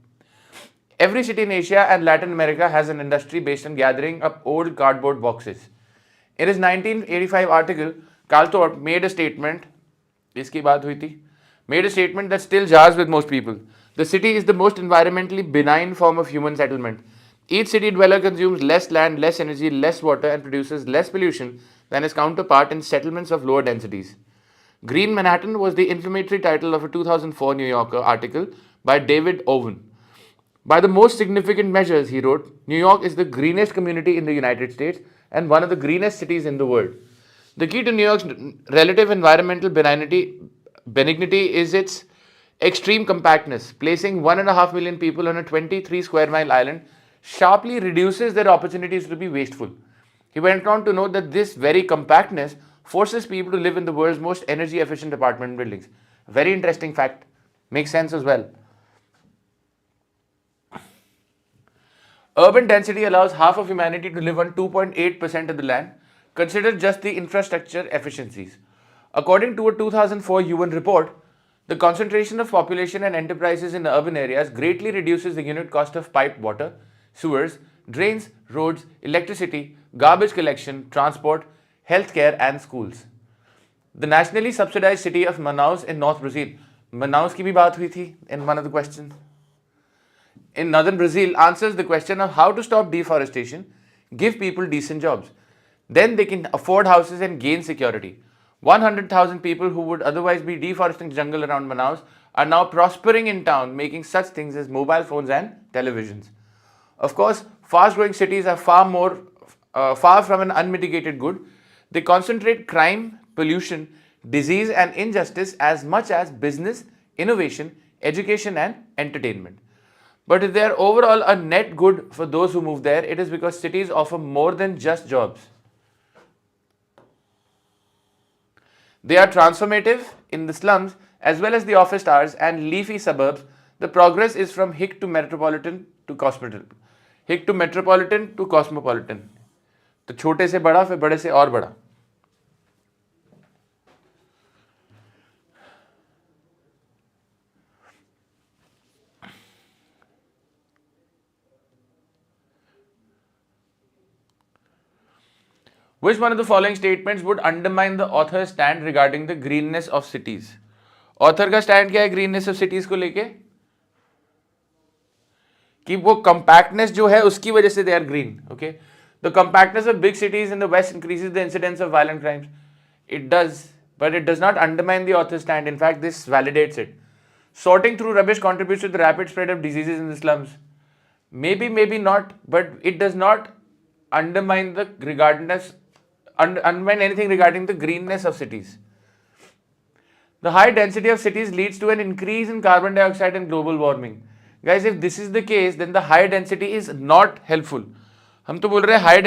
Every city in Asia and Latin America has an industry based on gathering up old cardboard boxes. In his 1985 article, Calthorpe made a statement, इसकी बात हुई थी, made a statement that still jars with most people. The city is the most environmentally benign form of human settlement. Each city dweller consumes less land, less energy, less water, and produces less pollution than his counterpart in settlements of lower densities. Green Manhattan was the inflammatory title of a 2004 New Yorker article by David Owen. By the most significant measures, he wrote, New York is the greenest community in the United States and one of the greenest cities in the world. The key to New York's relative environmental benignity is its extreme compactness. Placing 1.5 million people on a 23 square mile island sharply reduces their opportunities to be wasteful. He went on to note that this very compactness forces people to live in the world's most energy efficient apartment buildings. Very interesting fact. Makes sense as well. Urban density allows half of humanity to live on 2.8% of the land. Consider just the infrastructure efficiencies. According to a 2004 UN report, the concentration of population and enterprises in urban areas greatly reduces the unit cost of piped water, sewers, drains, roads, electricity, garbage collection, transport, healthcare, and schools. The nationally subsidized city of Manaus in North Brazil. Manaus की भी बात हुई थी in one of the questions. In northern Brazil answers the question of how to stop deforestation, give people decent jobs. Then they can afford houses and gain security. 100,000 people who would otherwise be deforesting jungle around Manaus are now prospering in town, making such things as mobile phones and televisions. Of course, fast-growing cities are far from an unmitigated good. They concentrate crime, pollution, disease, and injustice as much as business, innovation, education, and entertainment. But if they are overall a net good for those who move there, it is because cities offer more than just jobs. They are transformative in the slums as well as the office towers and leafy suburbs. The progress is from hick to metropolitan to cosmopolitan. Hick to metropolitan to cosmopolitan. तो छोटे से बड़ा फिर बड़े से और बड़ा. Which one of the following statements would undermine the author's stand regarding the greenness of cities? Author का stand क्या है greenness of cities को लेके? कि वो compactness जो है उसकी वजह से they are green. Okay, the compactness of big cities in the west increases the incidence of violent crimes. It does, but it does not undermine the author's stand. In fact, this validates it. Sorting through rubbish contributes to the rapid spread of diseases in the slums. Maybe, maybe not, but it does not undermine the undermine anything regarding the greenness of cities. The high density of cities leads to an increase in carbon dioxide and global warming. Guys, if this is the case, then the high density is not helpful. हम तो बोल रहे हैं high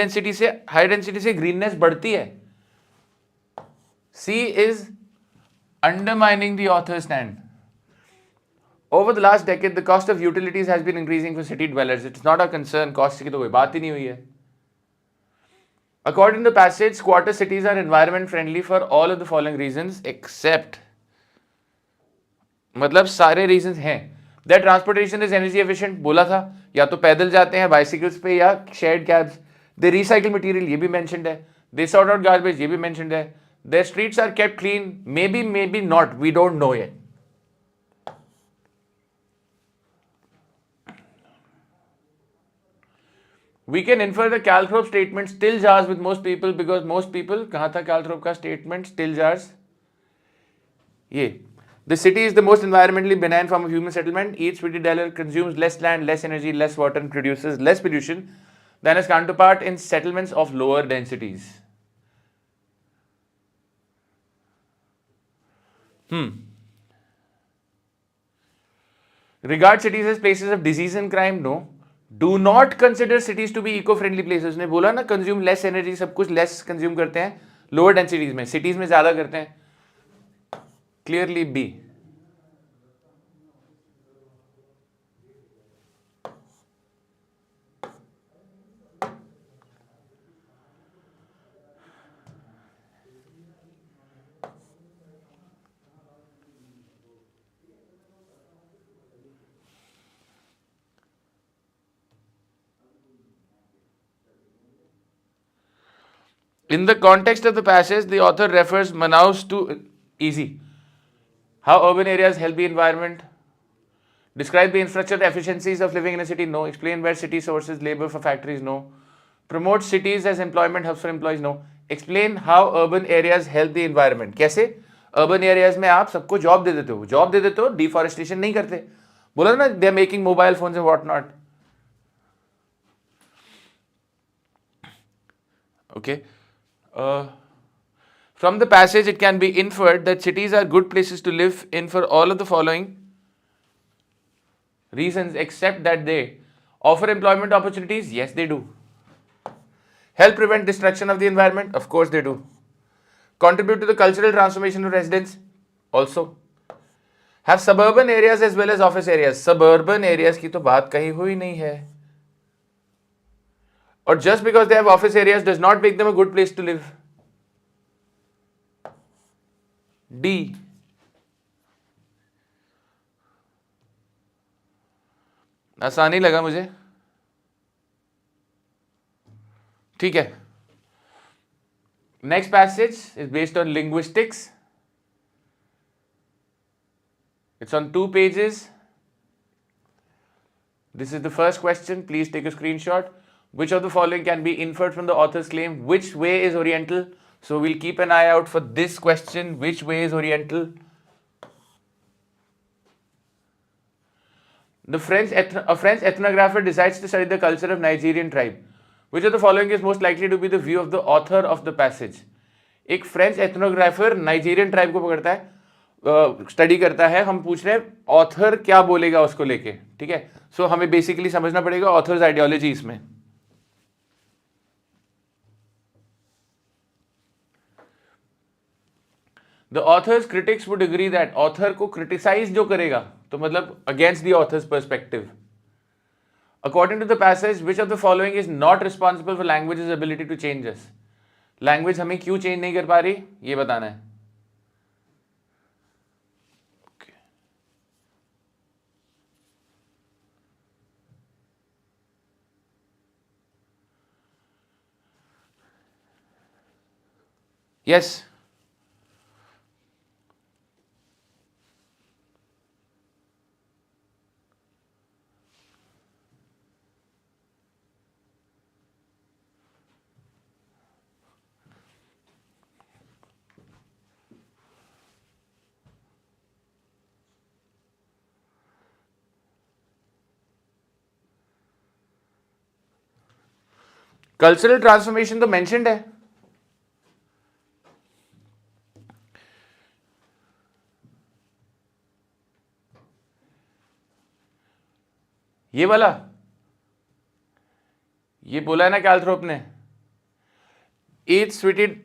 density से greenness बढ़ती है. C is undermining the author's stand. Over the last decade, the cost of utilities has been increasing for city dwellers. It's not a concern. Cost की तो कोई बात ही नहीं हुई है. According to the passage, quarter cities are environment friendly for all of the following reasons except, मतलब सारे reasons हैं. Their transportation is energy efficient, बोला था, या तो पैदल जाते हैं bicycles पे या shared cabs. They recycle material, ये भी mentioned है. They sort out garbage, ये भी mentioned है. Their streets are kept clean, maybe, maybe not, we don't know yet. We can infer the Calthorpe statement still jars with most people because most people, कहाँ था Calthorpe का statement still jars? ये. The city is the most environmentally benign form of human settlement. Each city dweller consumes less land, less energy, less water, and produces less pollution than its counterpart in settlements of lower densities. Regard cities as places of disease and crime? No. Do not consider cities to be eco-friendly places. ने बोला ना consume less energy, सब कुछ less consume करते हैं lower densities में, cities में ज़्यादा करते हैं. Clearly B. In the context of the passage, the author refers Manaus to easy. How urban areas help the environment? Describe the infrastructure efficiencies of living in a city? No. Explain where city sources labor for factories? No. Promote cities as employment hubs for employees? No. Explain how urban areas help the environment. कैसे? Urban areas में आप सबको job दे देते हो, job दे देते हो, deforestation नहीं करते. बोला ना, they are making mobile phones and what not. Okay. From the passage, it can be inferred that cities are good places to live in for all of the following reasons, except that they offer employment opportunities. Yes, they do. Help prevent destruction of the environment. Of course, they do. Contribute to the cultural transformation of residents. Also. Have suburban areas as well as office areas. Suburban areas की तो बात कहीं हुई नहीं है. Or just because they have office areas does not make them a good place to live. D. आसानी लगा मुझे. ठीक है. Next passage is based on linguistics. It's on 2 pages. This is the first question. Please take a screenshot. Which of the following can be inferred from the author's claim? Which way is oriental? So we'll keep an eye out for this question. Which way is oriental? A French ethnographer decides to study the culture of Nigerian tribe. Which of the following is most likely to be the view of the author of the passage? एक French एथनोग्राफर Nigerian tribe को पकड़ता है, study करता है. हम पूछ रहे हैं ऑथर क्या बोलेगा उसको लेके. ठीक है. सो हमें बेसिकली समझना पड़ेगा ऑथर्स आइडियोलॉजी इसमें. The author's critics would agree that author को criticize जो करेगा तो मतलब against the author's perspective. According to the passage, which of the following is not responsible for language's ability to change us? Language हमें क्यों change नहीं कर पा रही ये बताना है. Okay. Yes. कल्चरल ट्रांसफॉर्मेशन तो मेंशन्ड है. ये वाला ये बोला है ना कैल्थ्रोप ने. Each sweetened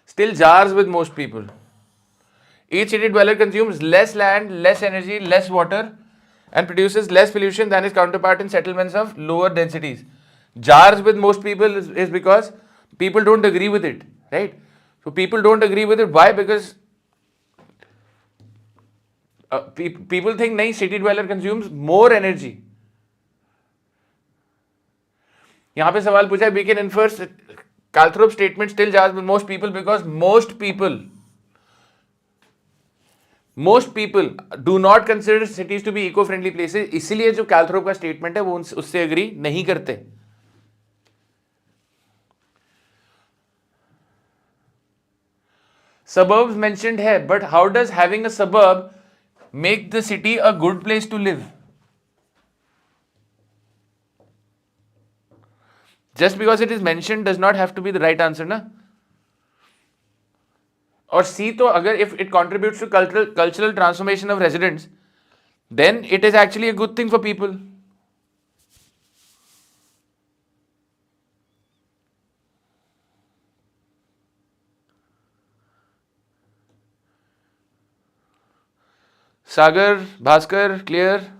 still jars with most people. Each city dweller consumes less land, less energy, less water and produces less pollution than its counterpart in settlements of lower densities. Jars with most people is because people don't agree with it, right? So people don't agree with it. Why? Because people think nahi city dweller consumes more energy. यहाँ पे सवाल पूछा है, we can infer Calthrop's statement still jars with most people because most people do not consider cities to be eco-friendly places. इसीलिए जो Calthrop का statement है वो उससे agree नहीं करते. Suburbs mentioned है, but how does having a suburb make the city a good place to live? Just because it is mentioned does not have to be the right answer, na? और सी तो अगर if it contributes to cultural transformation of residents, then it is actually a good thing for people. Sagar, Bhaskar, clear?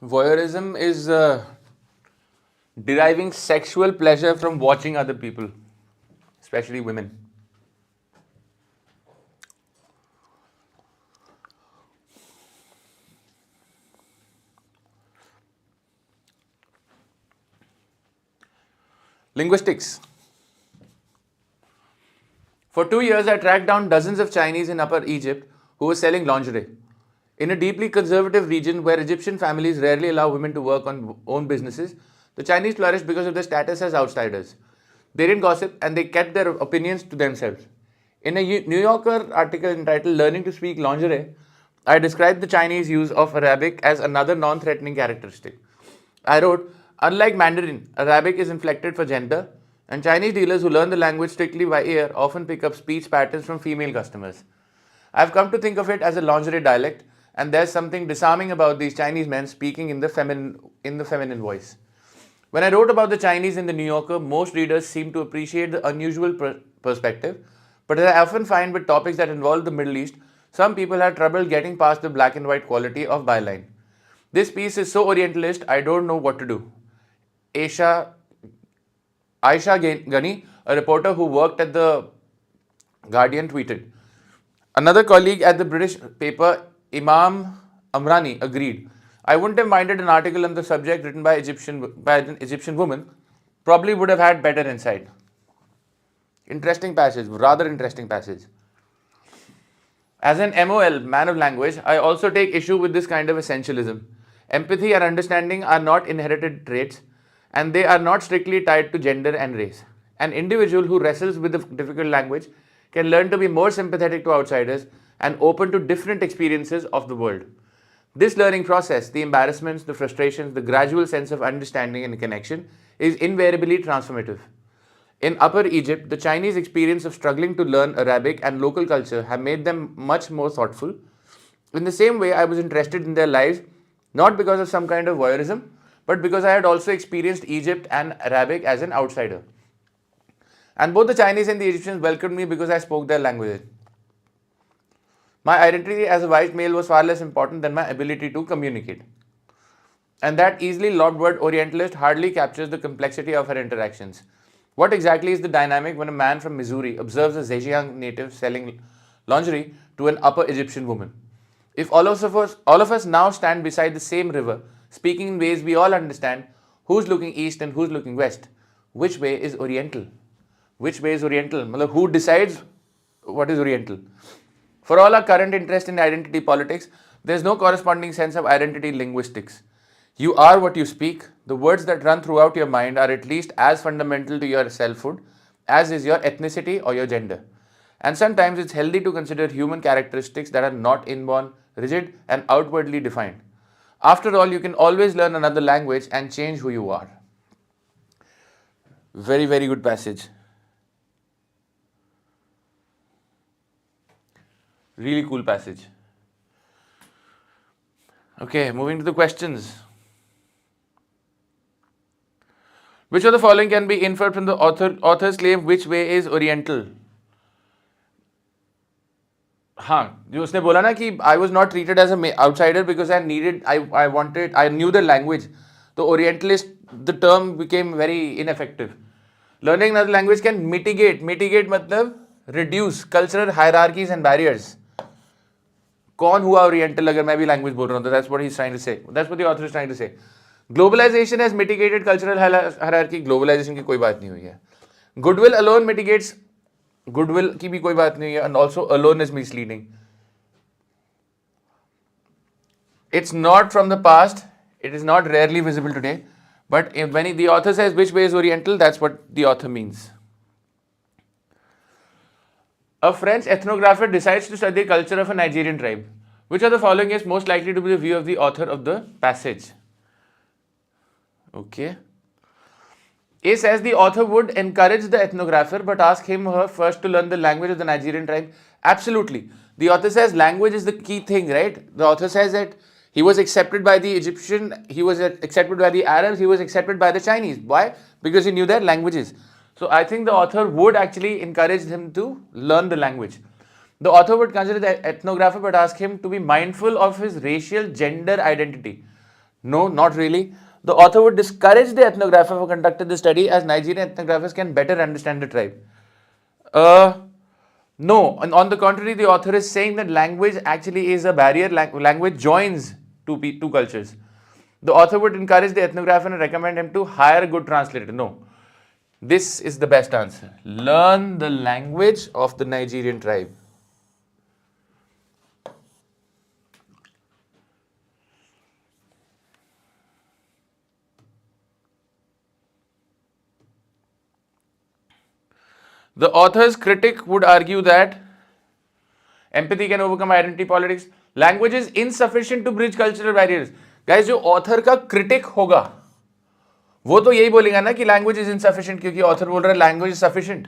Voyeurism is deriving sexual pleasure from watching other people, especially women. Linguistics. For 2 years, I tracked down dozens of Chinese in Upper Egypt who were selling lingerie. In a deeply conservative region where Egyptian families rarely allow women to work on own businesses, the Chinese flourished because of their status as outsiders. They didn't gossip and they kept their opinions to themselves. In a New Yorker article entitled Learning to Speak Lingerie, I described the Chinese use of Arabic as another non threatening characteristic. I wrote, unlike Mandarin, Arabic is inflected for gender, and Chinese dealers who learn the language strictly by ear often pick up speech patterns from female customers. I've come to think of it as a lingerie dialect, and there's something disarming about these Chinese men speaking in the feminine voice. When I wrote about the Chinese in the New Yorker, most readers seemed to appreciate the unusual perspective, but as I often find with topics that involve the Middle East, some people have trouble getting past the black and white quality of byline. This piece is so Orientalist, I don't know what to do. Aisha Ghani, a reporter who worked at the Guardian, tweeted. Another colleague at the British paper, Imam Amrani, agreed. I wouldn't have minded an article on the subject written by an Egyptian woman. Probably would have had better insight. Interesting passage, rather interesting passage. As an MOL, man of language, I also take issue with this kind of essentialism. Empathy and understanding are not inherited traits, and they are not strictly tied to gender and race. An individual who wrestles with a difficult language can learn to be more sympathetic to outsiders and open to different experiences of the world. This learning process, the embarrassments, the frustrations, the gradual sense of understanding and connection, is invariably transformative. In Upper Egypt, the Chinese experience of struggling to learn Arabic and local culture have made them much more thoughtful. In the same way, I was interested in their lives not because of some kind of voyeurism, but because I had also experienced Egypt and Arabic as an outsider. And both the Chinese and the Egyptians welcomed me because I spoke their languages. My identity as a white male was far less important than my ability to communicate. And that easily lobbed word Orientalist hardly captures the complexity of our interactions. What exactly is the dynamic when a man from Missouri observes a Zhejiang native selling lingerie to an Upper Egyptian woman? If all of us now stand beside the same river, speaking in ways we all understand, who's looking east and who's looking west? Which way is Oriental? Which way is Oriental? Who decides what is Oriental? For all our current interest in identity politics, there is no corresponding sense of identity linguistics. You are what you speak. The words that run throughout your mind are at least as fundamental to your selfhood as is your ethnicity or your gender. And sometimes it's healthy to consider human characteristics that are not inborn, rigid, and outwardly defined. After all, you can always learn another language and change who you are. Very, very good passage. Really cool passage. Okay, moving to the questions. Which of the following can be inferred from the author's claim which way is Oriental? हाँ जो उसने बोला ना कि I was not treated as an outsider because I knew the language. तो Orientalist, the term became very ineffective. Learning another language can mitigate मतलब reduce cultural hierarchies and barriers. कौन हुआ Oriental अगर मैं भी language बोल रहा हूँ? That's what he's trying to say. That's what the author is trying to say. Globalization has mitigated cultural hierarchy. Globalization की कोई बात नहीं हुई है. Goodwill alone mitigates. Goodwill की भी कोई बात नहीं है. And also alone is misleading. It's not from the past. It is not rarely visible today. But when the author says which way is Oriental, that's what the author means. A French ethnographer decides to study the culture of a Nigerian tribe. Which of the following is most likely to be the view of the author of the passage? Okay. A says the author would encourage the ethnographer but ask him or her first to learn the language of the Nigerian tribe. Absolutely. The author says language is the key thing, right? The author says that he was accepted by the Egyptian, he was accepted by the Arabs, he was accepted by the Chinese. Why? Because he knew their languages. So I think the author would actually encourage him to learn the language. The author would consider the ethnographer but ask him to be mindful of his racial gender identity. No, not really. The author would discourage the ethnographer who conducted the study as Nigerian ethnographers can better understand the tribe. Uh, no, and on the contrary, the author is saying that language actually is a barrier. Language joins two cultures. The author would encourage the ethnographer and recommend him to hire a good translator. No, this is the best answer. Learn the language of the Nigerian tribe. The author's critic would argue that empathy can overcome identity politics. Language is insufficient to bridge cultural barriers. Guys, जो author का critic होगा वो तो यही बोलेगा ना कि language is insufficient क्योंकि author बोल रहा है language is sufficient.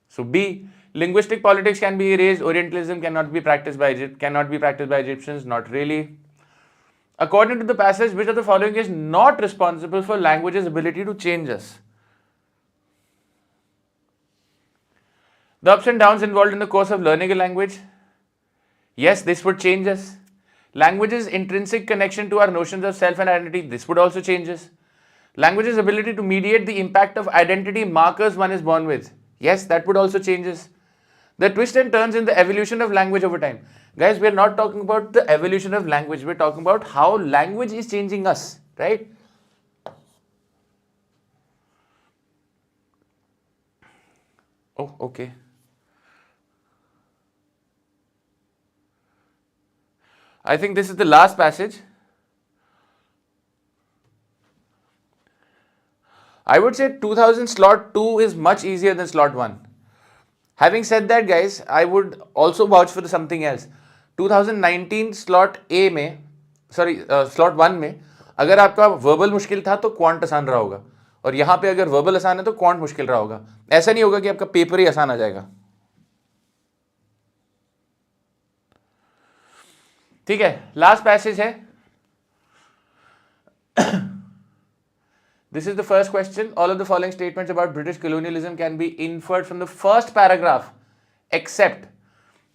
So B, linguistic politics can be erased. Orientalism cannot be practiced by Egyptians. Not really. According to the passage, which of the following is not responsible for language's ability to change us? The ups and downs involved in the course of learning a language. Yes, this would change us. Language's intrinsic connection to our notions of self and identity. This would also change us. Language's ability to mediate the impact of identity markers one is born with. Yes, that would also change us. The twists and turns in the evolution of language over time. Guys, we're not talking about the evolution of language. We're talking about how language is changing us, right? Oh, okay. I think this is the last passage. I would say 2000 slot 2 is much easier than slot 1. Having said that, guys, I would also vouch for something else. 2019 slot A में, slot 1 में अगर आपका verbal मुश्किल था तो quant आसान रहा होगा, और यहाँ पे अगर वर्बल आसान है तो क्वांट मुश्किल रहा होगा. ऐसा नहीं होगा कि आपका पेपर ही आसान आ जाएगा. ठीक है, लास्ट पैसेज है. This is the first question. All of the following statements about British colonialism can be inferred from the first paragraph, except.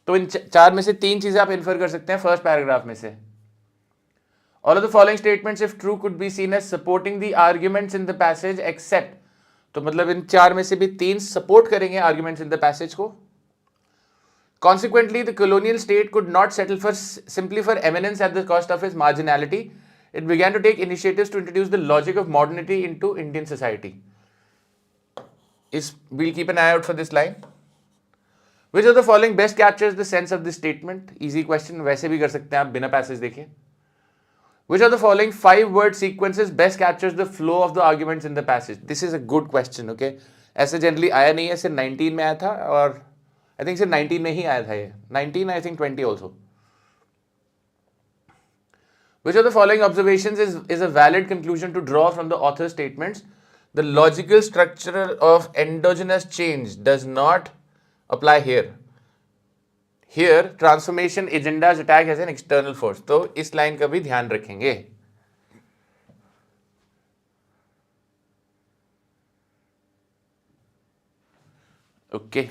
तो इन चार में से तीन चीजें आप इन्फर कर सकते हैं फर्स्ट पैराग्राफ में से. All of the following statements, if true, could be seen as supporting the arguments in the passage, except. तो मतलब इन चार में से भी तीन सपोर्ट करेंगे arguments in the passage को. Consequently, the colonial state could not settle for simply for eminence at the cost of its marginality. It began to take initiatives to introduce the logic of modernity into Indian society. We'll keep an eye out for this line. Which of the following best captures the sense of this statement? Easy question, वैसे भी कर सकते हैं आप बिना passage देखे. Which of the following 5-word sequences best captures the flow of the arguments in the passage? This is a good question, okay? ऐसे generally आया नहीं है, सिर्फ 19 में आया था, और आई थिंक सिर्फ 19 में ही आया था ये. 19, I think 20 also. Which of the following observations is a valid conclusion to draw from the author's statements? The logical structure of endogenous change does not apply here. Here, transformation agendas attack as an external force. तो इस line का भी ध्यान रखेंगे. Okay.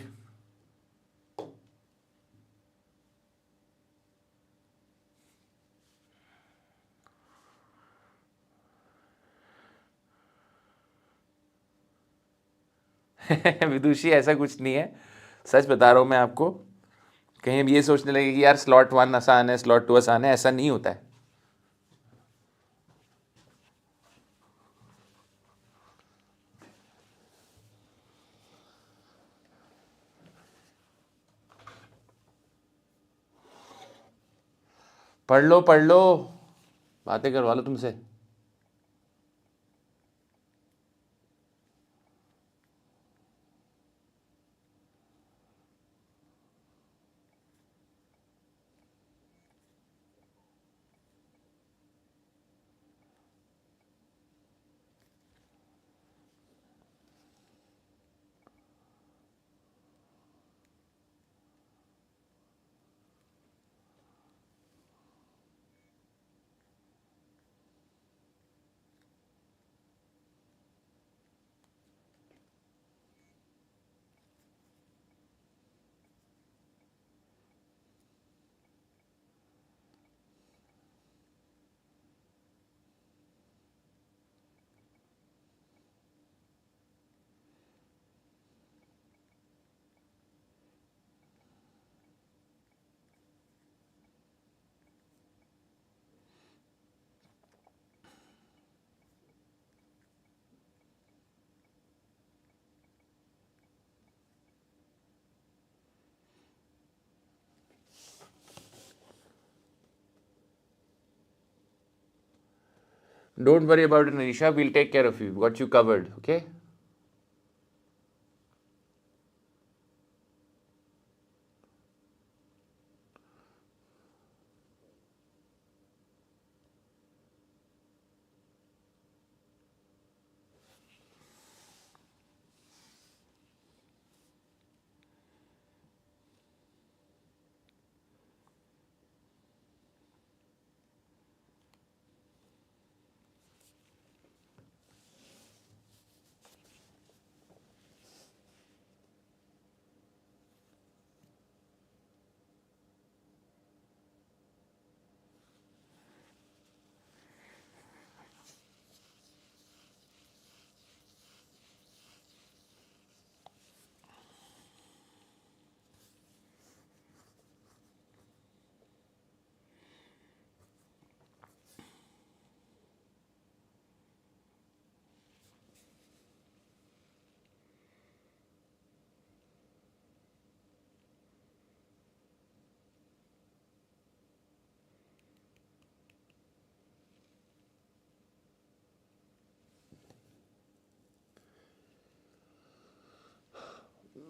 विदुषी ऐसा कुछ नहीं है, सच बता रहा हूं मैं आपको. कहीं अब ये सोचने लगे कि यार स्लॉट 1 आसान है, स्लॉट 2 आसान है, ऐसा नहीं होता है. पढ़ लो, बातें करवा लो तुमसे. Don't worry about it, Anisha. We'll take care of you. Got you covered, okay?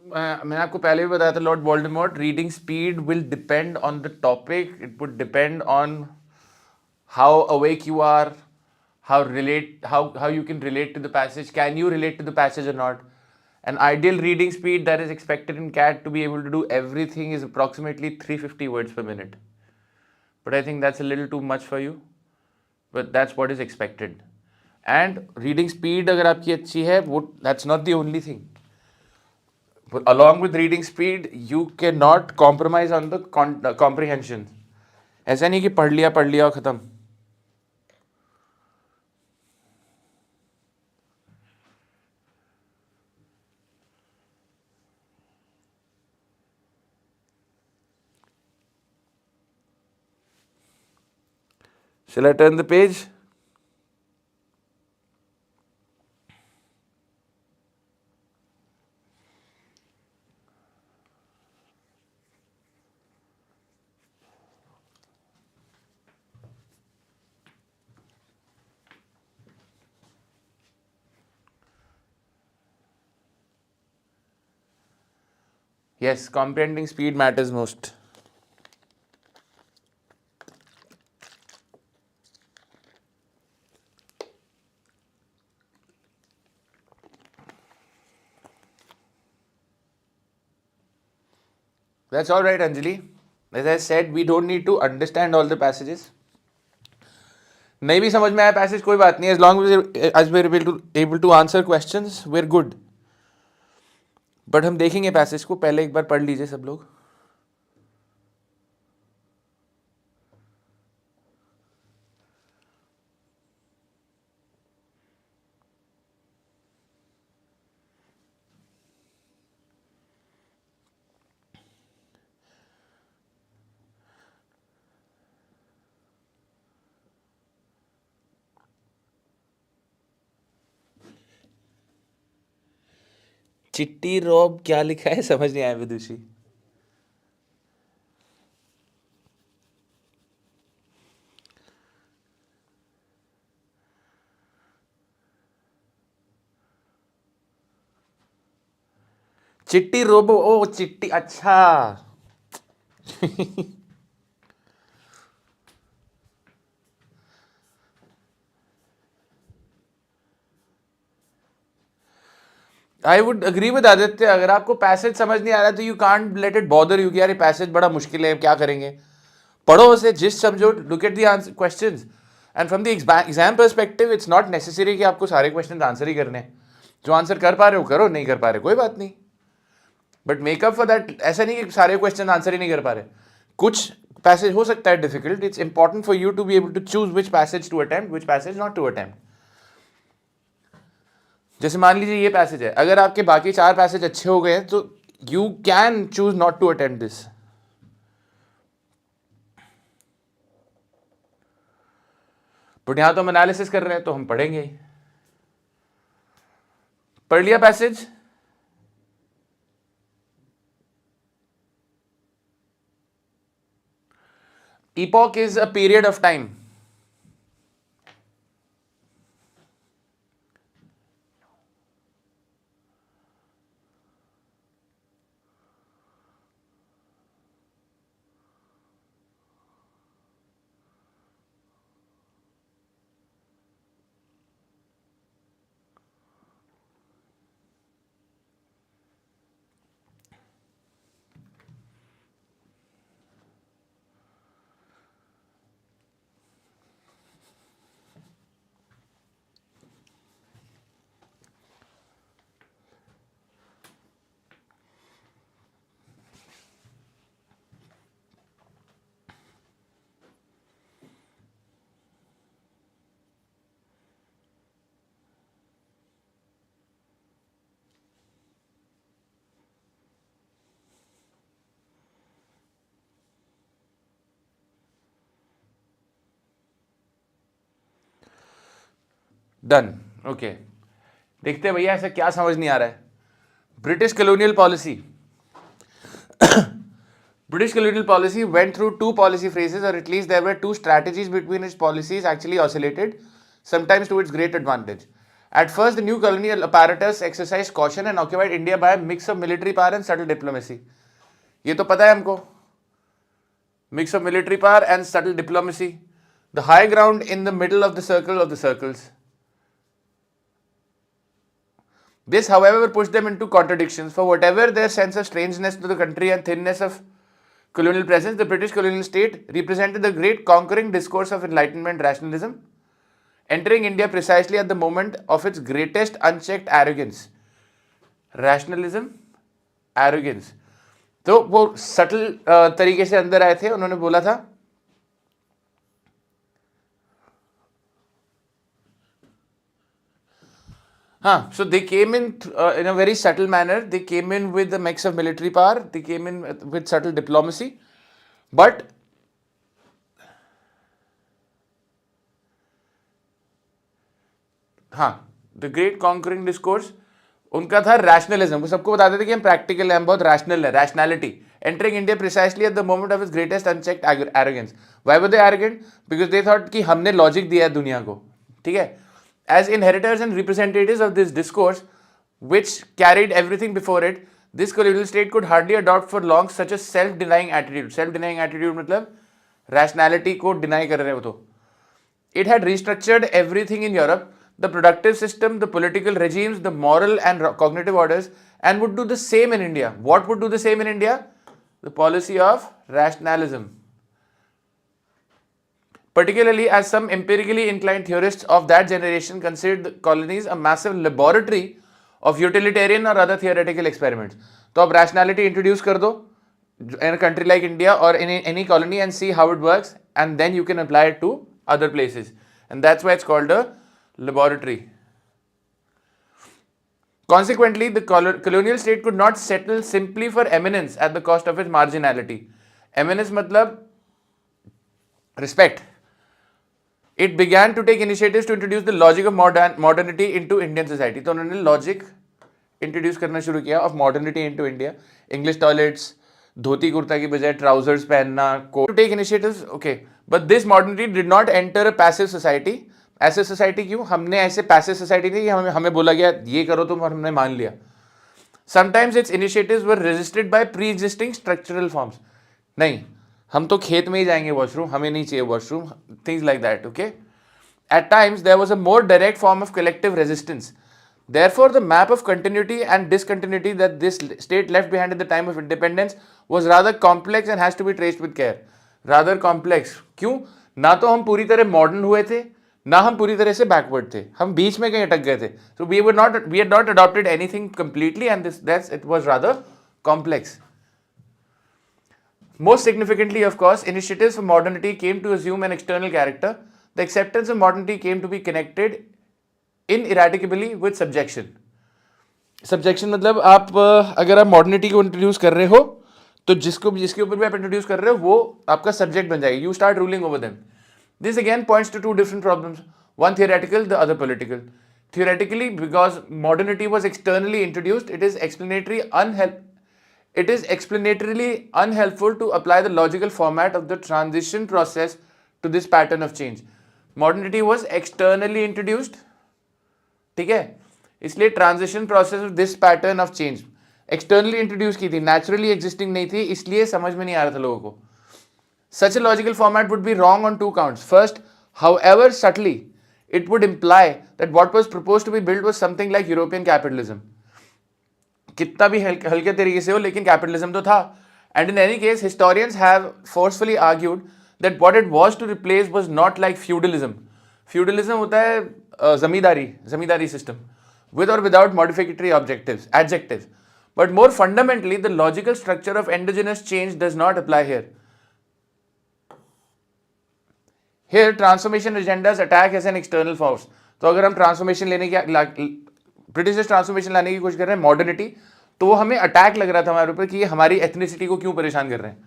मैंने आपको पहले भी बताया था Lord Voldemort reading speed will depend on the topic it would depend on how awake you are, how you can relate to the passage, can you relate to the passage or not. An ideal reading speed that is expected in cat to be able to do everything is approximately 350 words per minute, but I think that's a little too much for you, but that's what is expected. And reading speed अगर आपकी अच्छी है वो that's not the only thing. But along with reading speed you cannot compromise on the comprehension. ऐसा नहीं कि पढ़ लिया और ख़त्म. Shall I turn the page? Yes, comprehending speed matters most. That's all right, Anjali. As I said, we don't need to understand all the passages. नहीं भी समझ में आया पैसेज कोई बात नहीं, as long as we're able to answer questions, we're good. But हम देखेंगे पैसेज को, पहले एक बार पढ़ लीजिए सब लोग. चिट्टी रॉब क्या लिखा है समझ नहीं आया विदुषी. चिट्टी रोबो, ओ चिट्टी, अच्छा. I would agree with Aditya, अगर आपको पैसेज समझ नहीं आ रहा तो you can't let it bother you कि यार ये पैसेज बड़ा मुश्किल है, क्या करेंगे. पढ़ो उसे, जिस समझो, look at the answer questions, and from the exam perspective it's not necessary कि आपको सारे क्वेश्चन आंसर ही करने हैं. जो आंसर कर पा रहे हो करो, नहीं कर पा रहे कोई बात नहीं, बट मेकअप फॉर दैट. ऐसा नहीं कि सारे क्वेश्चन आंसर ही नहीं कर पा रहे. कुछ पैसेज हो सकता है difficult. It's important for you to be able to choose which passage to attempt, which passage not to attempt. जैसे मान लीजिए ये पैसेज है, अगर आपके बाकी 4 पैसेज अच्छे हो गए हैं तो you can choose not to attempt this. But यहां तो हम एनालिसिस कर रहे हैं तो हम पढ़ेंगे. पढ़ लिया passage? Epoch is a period of time. Done. Okay, देखते हैं भैया ऐसा क्या समझ नहीं आ रहा है. British colonial policy. British colonial policy went through two policy phases, or at least there were two strategies between its policies actually oscillated, sometimes to its great advantage. At first, the new colonial apparatus exercised caution and occupied India by a mix of military power and subtle diplomacy. ये तो पता है हमको. Mix of military power and subtle diplomacy. The high ground in the middle of the circle of the circles. This, however, pushed them into contradictions. For whatever their sense of strangeness to the country and thinness of colonial presence, the British colonial state represented the great conquering discourse of Enlightenment rationalism, entering India precisely at the moment of its greatest unchecked arrogance. Rationalism, arrogance. तो वो subtle तरीके से अंदर आए थे. उन्होंने बोला था हाँ, so they came in a very subtle manner. They came in with a mix of military power. They came in with subtle diplomacy, but हाँ, the great conquering discourse उनका था rationalism. वो सबको बताते थे कि हम practical हैं, हम बहुत rational है, rationality. Entering India precisely at the moment of its greatest unchecked arrogance. Why were they arrogant? Because they thought कि हमने logic दिया है दुनिया को, ठीक है? As inheritors and representatives of this discourse, which carried everything before it, this colonial state could hardly adopt for long such a self-denying attitude. Self-denying attitude मतलब rationality को deny कर रहे हो तो. It had restructured everything in Europe, the productive system, the political regimes, the moral and cognitive orders, and would do the same in India. What would do the same in India? The policy of rationalism. Particularly as some empirically inclined theorists of that generation considered the colonies a massive laboratory of utilitarian or other theoretical experiments. तो अब rationality introduce कर दो in a country like India or in any colony and see how it works, and then you can apply it to other places, and that's why it's called a laboratory. Consequently, the colonial state could not settle simply for eminence at the cost of its marginality. Eminence मतलब respect. It began to take initiatives to introduce the logic of modernity into Indian society. तो उन्होंने logic introduce करना शुरू किया of modernity into India. English toilets, dhoti kurta की बजाय trousers पहनना, coat. To take initiatives, okay. But this modernity did not enter a passive society. ऐसे society क्यों? हमने ऐसे passive society नहीं, हमें बोला गया ये करो तुम और हमने मान लिया. Sometimes its initiatives were resisted by pre-existing structural forms. नहीं, हम तो खेत में ही जाएंगे वॉशरूम, हमें नहीं चाहिए washroom, things like that. Okay, at times there was a more direct form of collective resistance. Therefore, the map of continuity and discontinuity that this state left behind at the time of independence was rather complex and has to be traced with care. Rather complex. क्यों? ना तो हम पूरी तरह modern हुए थे, ना हम पूरी तरह से बैकवर्ड थे, हम बीच में कहीं अटक गए थे. So we had not adopted anything completely, and it was rather complex. Most significantly, of course, initiatives for modernity came to assume an external character. The acceptance of modernity came to be connected ineradicably with subjection. Subjection मतलब आप अगर आप modernity को introduce कर रहे हो तो जिसके ऊपर भी आप introduce कर रहे हो वो आपका subject बन जाएगी. You start ruling over them. This again points to two different problems. One theoretical, the other political. Theoretically, because modernity was externally introduced, it is explanatorily unhelpful to apply the logical format of the transition process to this pattern of change. Modernity was externally introduced, ठीक है, इसलिए transition process of this pattern of change externally introduce की थी, naturally existing नहीं थी, इसलिए समझ में नहीं आ रहा था लोगों को. Such a logical format would be wrong on two counts. First, however subtly, it would imply that what was proposed to be built was something like European capitalism. कितना भी हल्के तरीके से हो, लेकिन कैपिटलिज्म तो था. And in any case historians have forcefully argued that what it was to replace was not like feudalism. Feudalism होता है zamindari system with or without modificatory adjectives. But more fundamentally, the logical structure of endogenous change does not apply here. Here, transformation agendas attack as an external force. तो अगर हम transformation लेने की British transformation लाने की कोशिश कर रहे हैं मॉडर्निटी, तो वो हमें अटैक लग रहा था हमारे ऊपर कि ये हमारी एथनिसिटी को क्यों परेशान कर रहे हैं.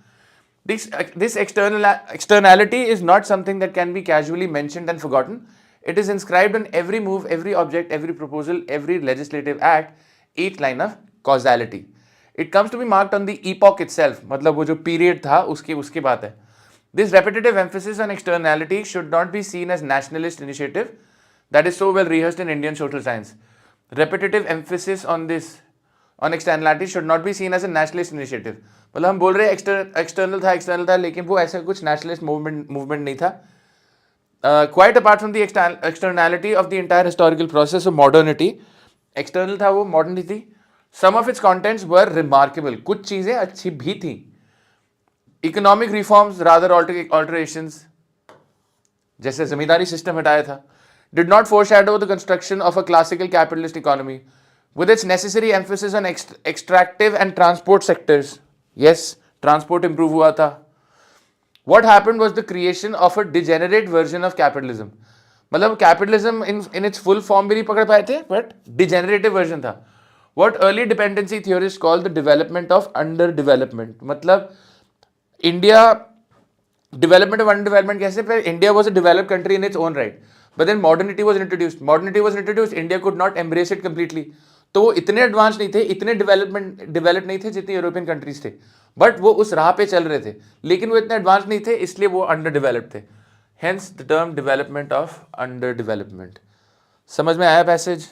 This externality is not something that can be casually mentioned and forgotten. It is inscribed on every move, every object, every proposal, every legislative act, each line of causality. It comes to be marked on the epoch itself. मतलब वो जो period था उसकी बात है. This repetitive emphasis on externality should not be seen as nationalist initiative that is so well rehearsed in Indian social science. Repetitive emphasis on this on externality should not be seen as a nationalist initiative. मतलब हम बोल रहे हैं external था लेकिन वो ऐसा कुछ nationalist movement नहीं था. Quite apart from the externality of the entire historical process of modernity, external था वो, modernity थी. Some of its contents were remarkable. कुछ चीजें अच्छी भी थी. Economic reforms, rather alterations, जैसे जमींदारी सिस्टम हटाया था, did not foreshadow the construction of a classical capitalist economy with its necessary emphasis on extractive and transport sectors. Yes, transport improve हुआ था. What happened was the creation of a degenerate version of capitalism. मतलब capitalism in its full form भी नहीं पकड़ पाए थे, but degenerative version था. What early dependency theorists call the development of underdevelopment. मतलब India development of underdevelopment कैसे? पर India was a developed country in its own right, but then modernity was introduced. India could not embrace it completely. तो वो इतने advance नहीं थे, इतने develop नहीं थे जितने यूरोपियन कंट्रीज थे, बट वो उस राह पे चल रहे थे, लेकिन वो इतने एडवांस नहीं थे, इसलिए वो अंडर डेवलप्ड थे. Hence the term development of under development. समझ में आया पैसेज?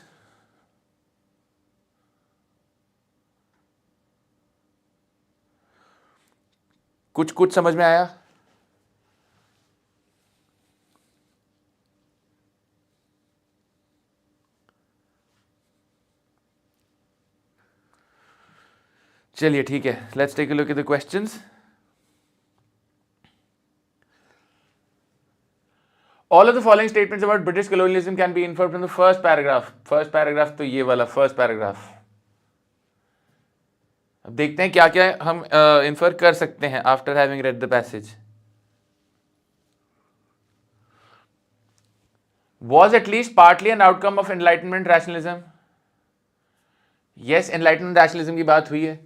कुछ समझ में आया? चलिए ठीक है, let's take a look at the questions. All of the following statements about British colonialism can be inferred from the first paragraph. First paragraph तो ये वाला first paragraph. अब देखते हैं क्या क्या हम infer कर सकते हैं after having read the passage. Was at least partly an outcome of Enlightenment rationalism. Yes, Enlightenment rationalism की बात हुई है.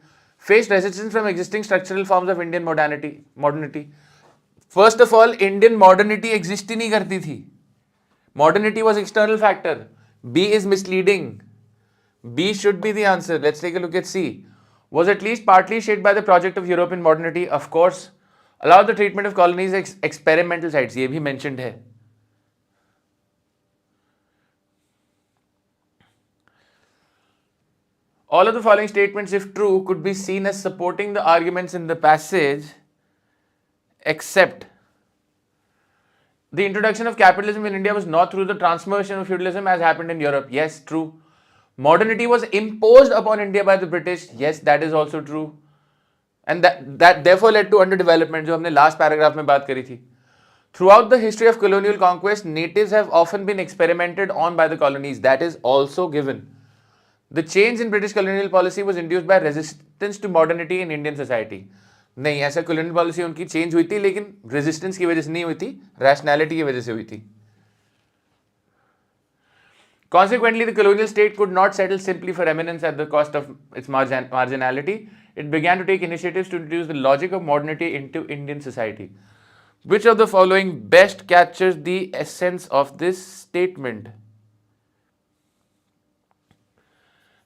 Faced resistance from existing structural forms of Indian modernity. First of all, Indian modernity exist ही नहीं करती थी. Modernity was external factor. B is misleading. B should be the answer. Let's take a look at C. Was at least partly shaped by the project of European modernity. Of course, allowed the treatment of colonies as experimental sites. ये भी mentioned है. All of the following statements, if true, could be seen as supporting the arguments in the passage, except the introduction of capitalism in India was not through the transformation of feudalism as happened in Europe. Yes, true. Modernity was imposed upon India by the British. Yes, that is also true. And that therefore led to underdevelopment, जो हमने last paragraph में बात करी थी. Throughout the history of colonial conquest, natives have often been experimented on by the colonies. That is also given. The change in British colonial policy was induced by resistance to modernity in Indian society. नहीं, ऐसा colonial policy उनकी change हुई थी, लेकिन resistance की वजह से नहीं हुई थी, rationality की वजह से हुई थी. Consequently, the colonial state could not settle simply for eminence at the cost of its marginality. It began to take initiatives to introduce the logic of modernity into Indian society. Which of the following best captures the essence of this statement?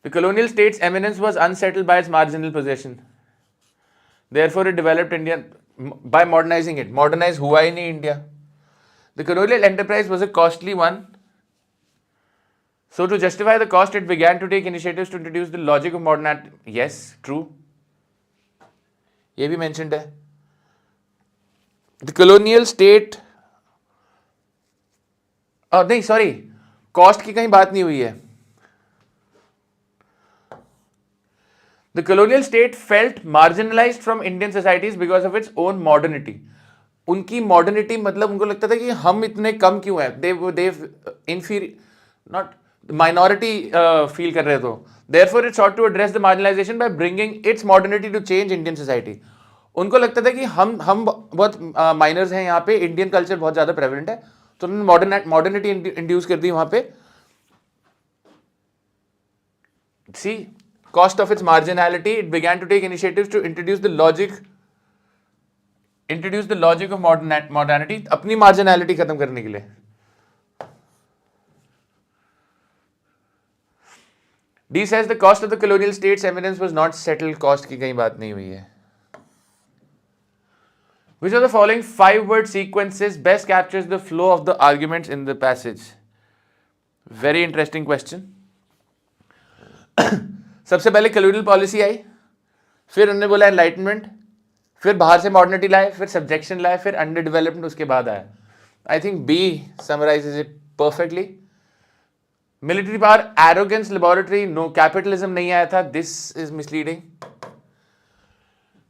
The colonial state's eminence was unsettled by its marginal possession. Therefore, it developed India by modernizing it. Modernize हुआ ही नहीं India. The colonial enterprise was a costly one. So, to justify the cost, it began to take initiatives to introduce the logic of modernity. Yes, true. ये भी mentioned है. The colonial state. नहीं, sorry. Cost की कहीं बात नहीं हुई है. The colonial state felt marginalized from Indian societies because of its own modernity. उनकी modernity मतलब उनको लगता था कि हम इतने कम क्यों हैं? They inferior, not minority feel कर रहे थे. Therefore, it sought to address the marginalization by bringing its modernity to change Indian society. उनको लगता था कि हम बहुत minors हैं यहाँ पे, Indian culture बहुत ज़्यादा prevalent है, तो उन्होंने modernity induce कर दी वहाँ पे. See. Cost of its marginality, it began to take initiatives to introduce the logic of modernity, अपनी marginality खत्म करने के लिए. D says the cost of the colonial state's eminence was not settled. Cost की कहीं बात नहीं हुई है. Which of the following 5-word sequences best captures the flow of the arguments in the passage? Very interesting question. सबसे पहले colonial policy आई, फिर उन्होंने बोला enlightenment, फिर बाहर से modernity लाए, फिर subjection लाए, फिर underdevelopment उसके बाद आया. I think B summarizes it perfectly. Military power, arrogance, laboratory, no capitalism नहीं आया था. This is misleading.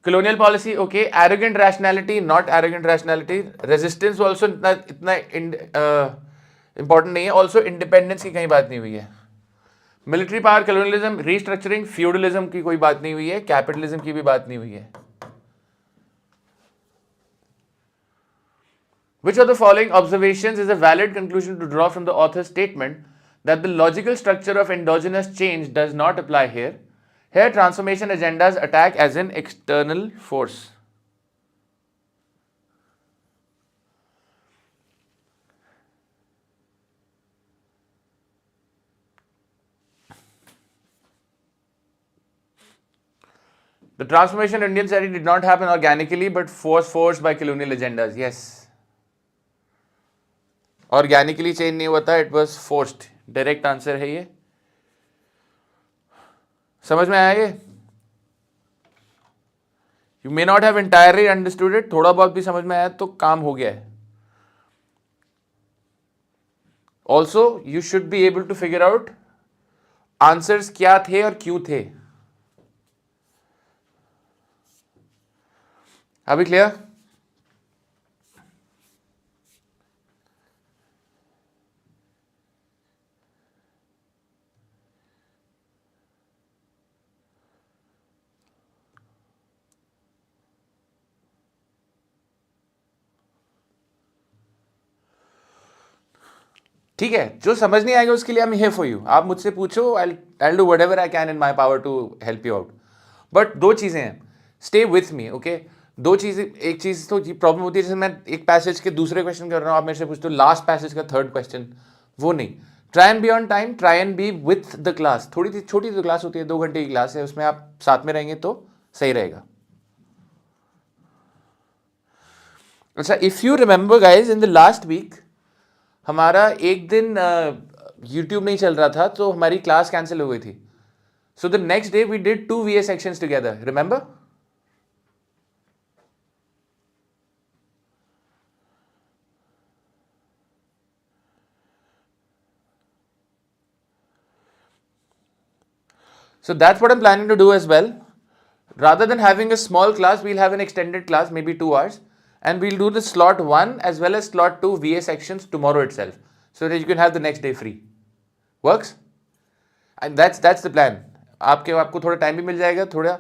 Colonial policy, okay. Arrogant rationality, not arrogant rationality. Resistance also इतना important नहीं है. Also independence की कहीं बात नहीं हुई है. Military power, colonialism, restructuring, feudalism की कोई बात नहीं हुई है. Capitalism की भी बात नहीं हुई है. Which of the following observations is a valid conclusion to draw from the author's statement that the logical structure of endogenous change does not apply here? Here, transformation agendas attack as an external force. The transformation in Indian society did not happen organically but was forced by colonial agendas. Yes. Organically change नहीं हुआ था, it was forced. Direct answer है ये. समझ में आया ये? You may not have entirely understood it. थोड़ा बहुत भी समझ में आया तो काम हो गया है. Also, you should be able to figure out answers क्या थे और क्यों थे. अभी क्लियर? ठीक है, जो समझ नहीं आएगा उसके लिए I am here for you. आप मुझसे पूछो, I'll do whatever I can in my power to help you out. But दो चीज़ें हैं, स्टे विथ मी, ओके. दो चीज़ें, एक चीज़ तो प्रॉब्लम होती है जैसे मैं एक पैसेज के दूसरे क्वेश्चन कर रहा हूँ, आप मेरे से पूछते हो लास्ट पैसेज का थर्ड क्वेश्चन, वो नहीं. Try and be on time, try and B with the class. थोड़ी सी छोटी सी क्लास होती है, 2 घंटे की क्लास है, उसमें आप साथ में रहेंगे तो सही रहेगा. अच्छा, if you remember guys, in the last week हमारा एक दिन यूट्यूब नहीं चल रहा था तो हमारी क्लास कैंसिल हो गई थी. So the next day we did 2 VA sections together, remember? So that's what I'm planning to do as well. Rather than having a small class, we'll have an extended class, maybe 2 hours, and we'll do the slot 1 as well as slot 2 VA sections tomorrow itself, so that you can have the next day free. Works? And that's the plan. आपको थोड़ा time भी मिल जाएगा, थोड़ा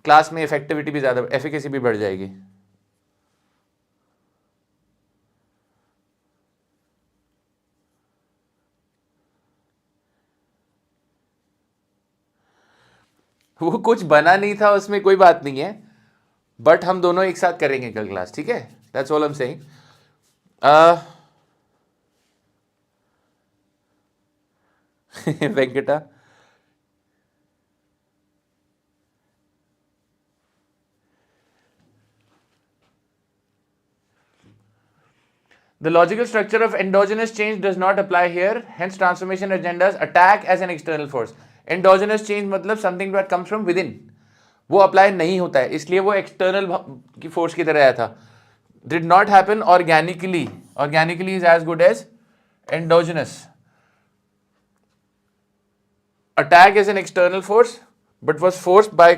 class में effectivity भी ज़्यादा, efficacy भी बढ़ जाएगी. वो कुछ बना नहीं था, उसमें कोई बात नहीं है, बट हम दोनों एक साथ करेंगे कल क्लास, ठीक है? That's all I am saying. Venkata, the logical structure of endogenous change does not apply here, hence transformation agendas attack as an external force. Endogenous change मतलब something that comes from within, वो apply नहीं होता है, इसलिए वो external की force की तरह आया था. Did not happen organically. Organically is as good as endogenous. Attack as an external force, but was forced by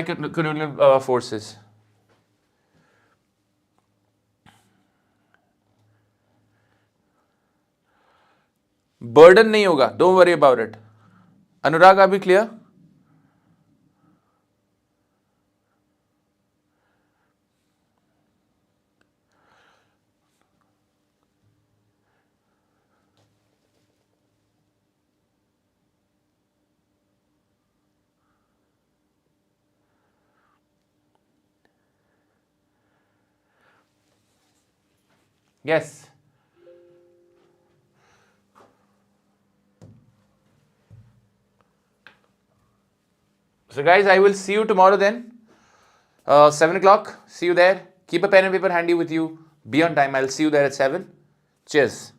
colonial forces. Burden नहीं होगा, don't worry about it. Anurag, are we clear? Yes. So guys, I will see you tomorrow then. 7 o'clock. See you there. Keep a pen and paper handy with you. Be on time. I'll see you there at 7. Cheers.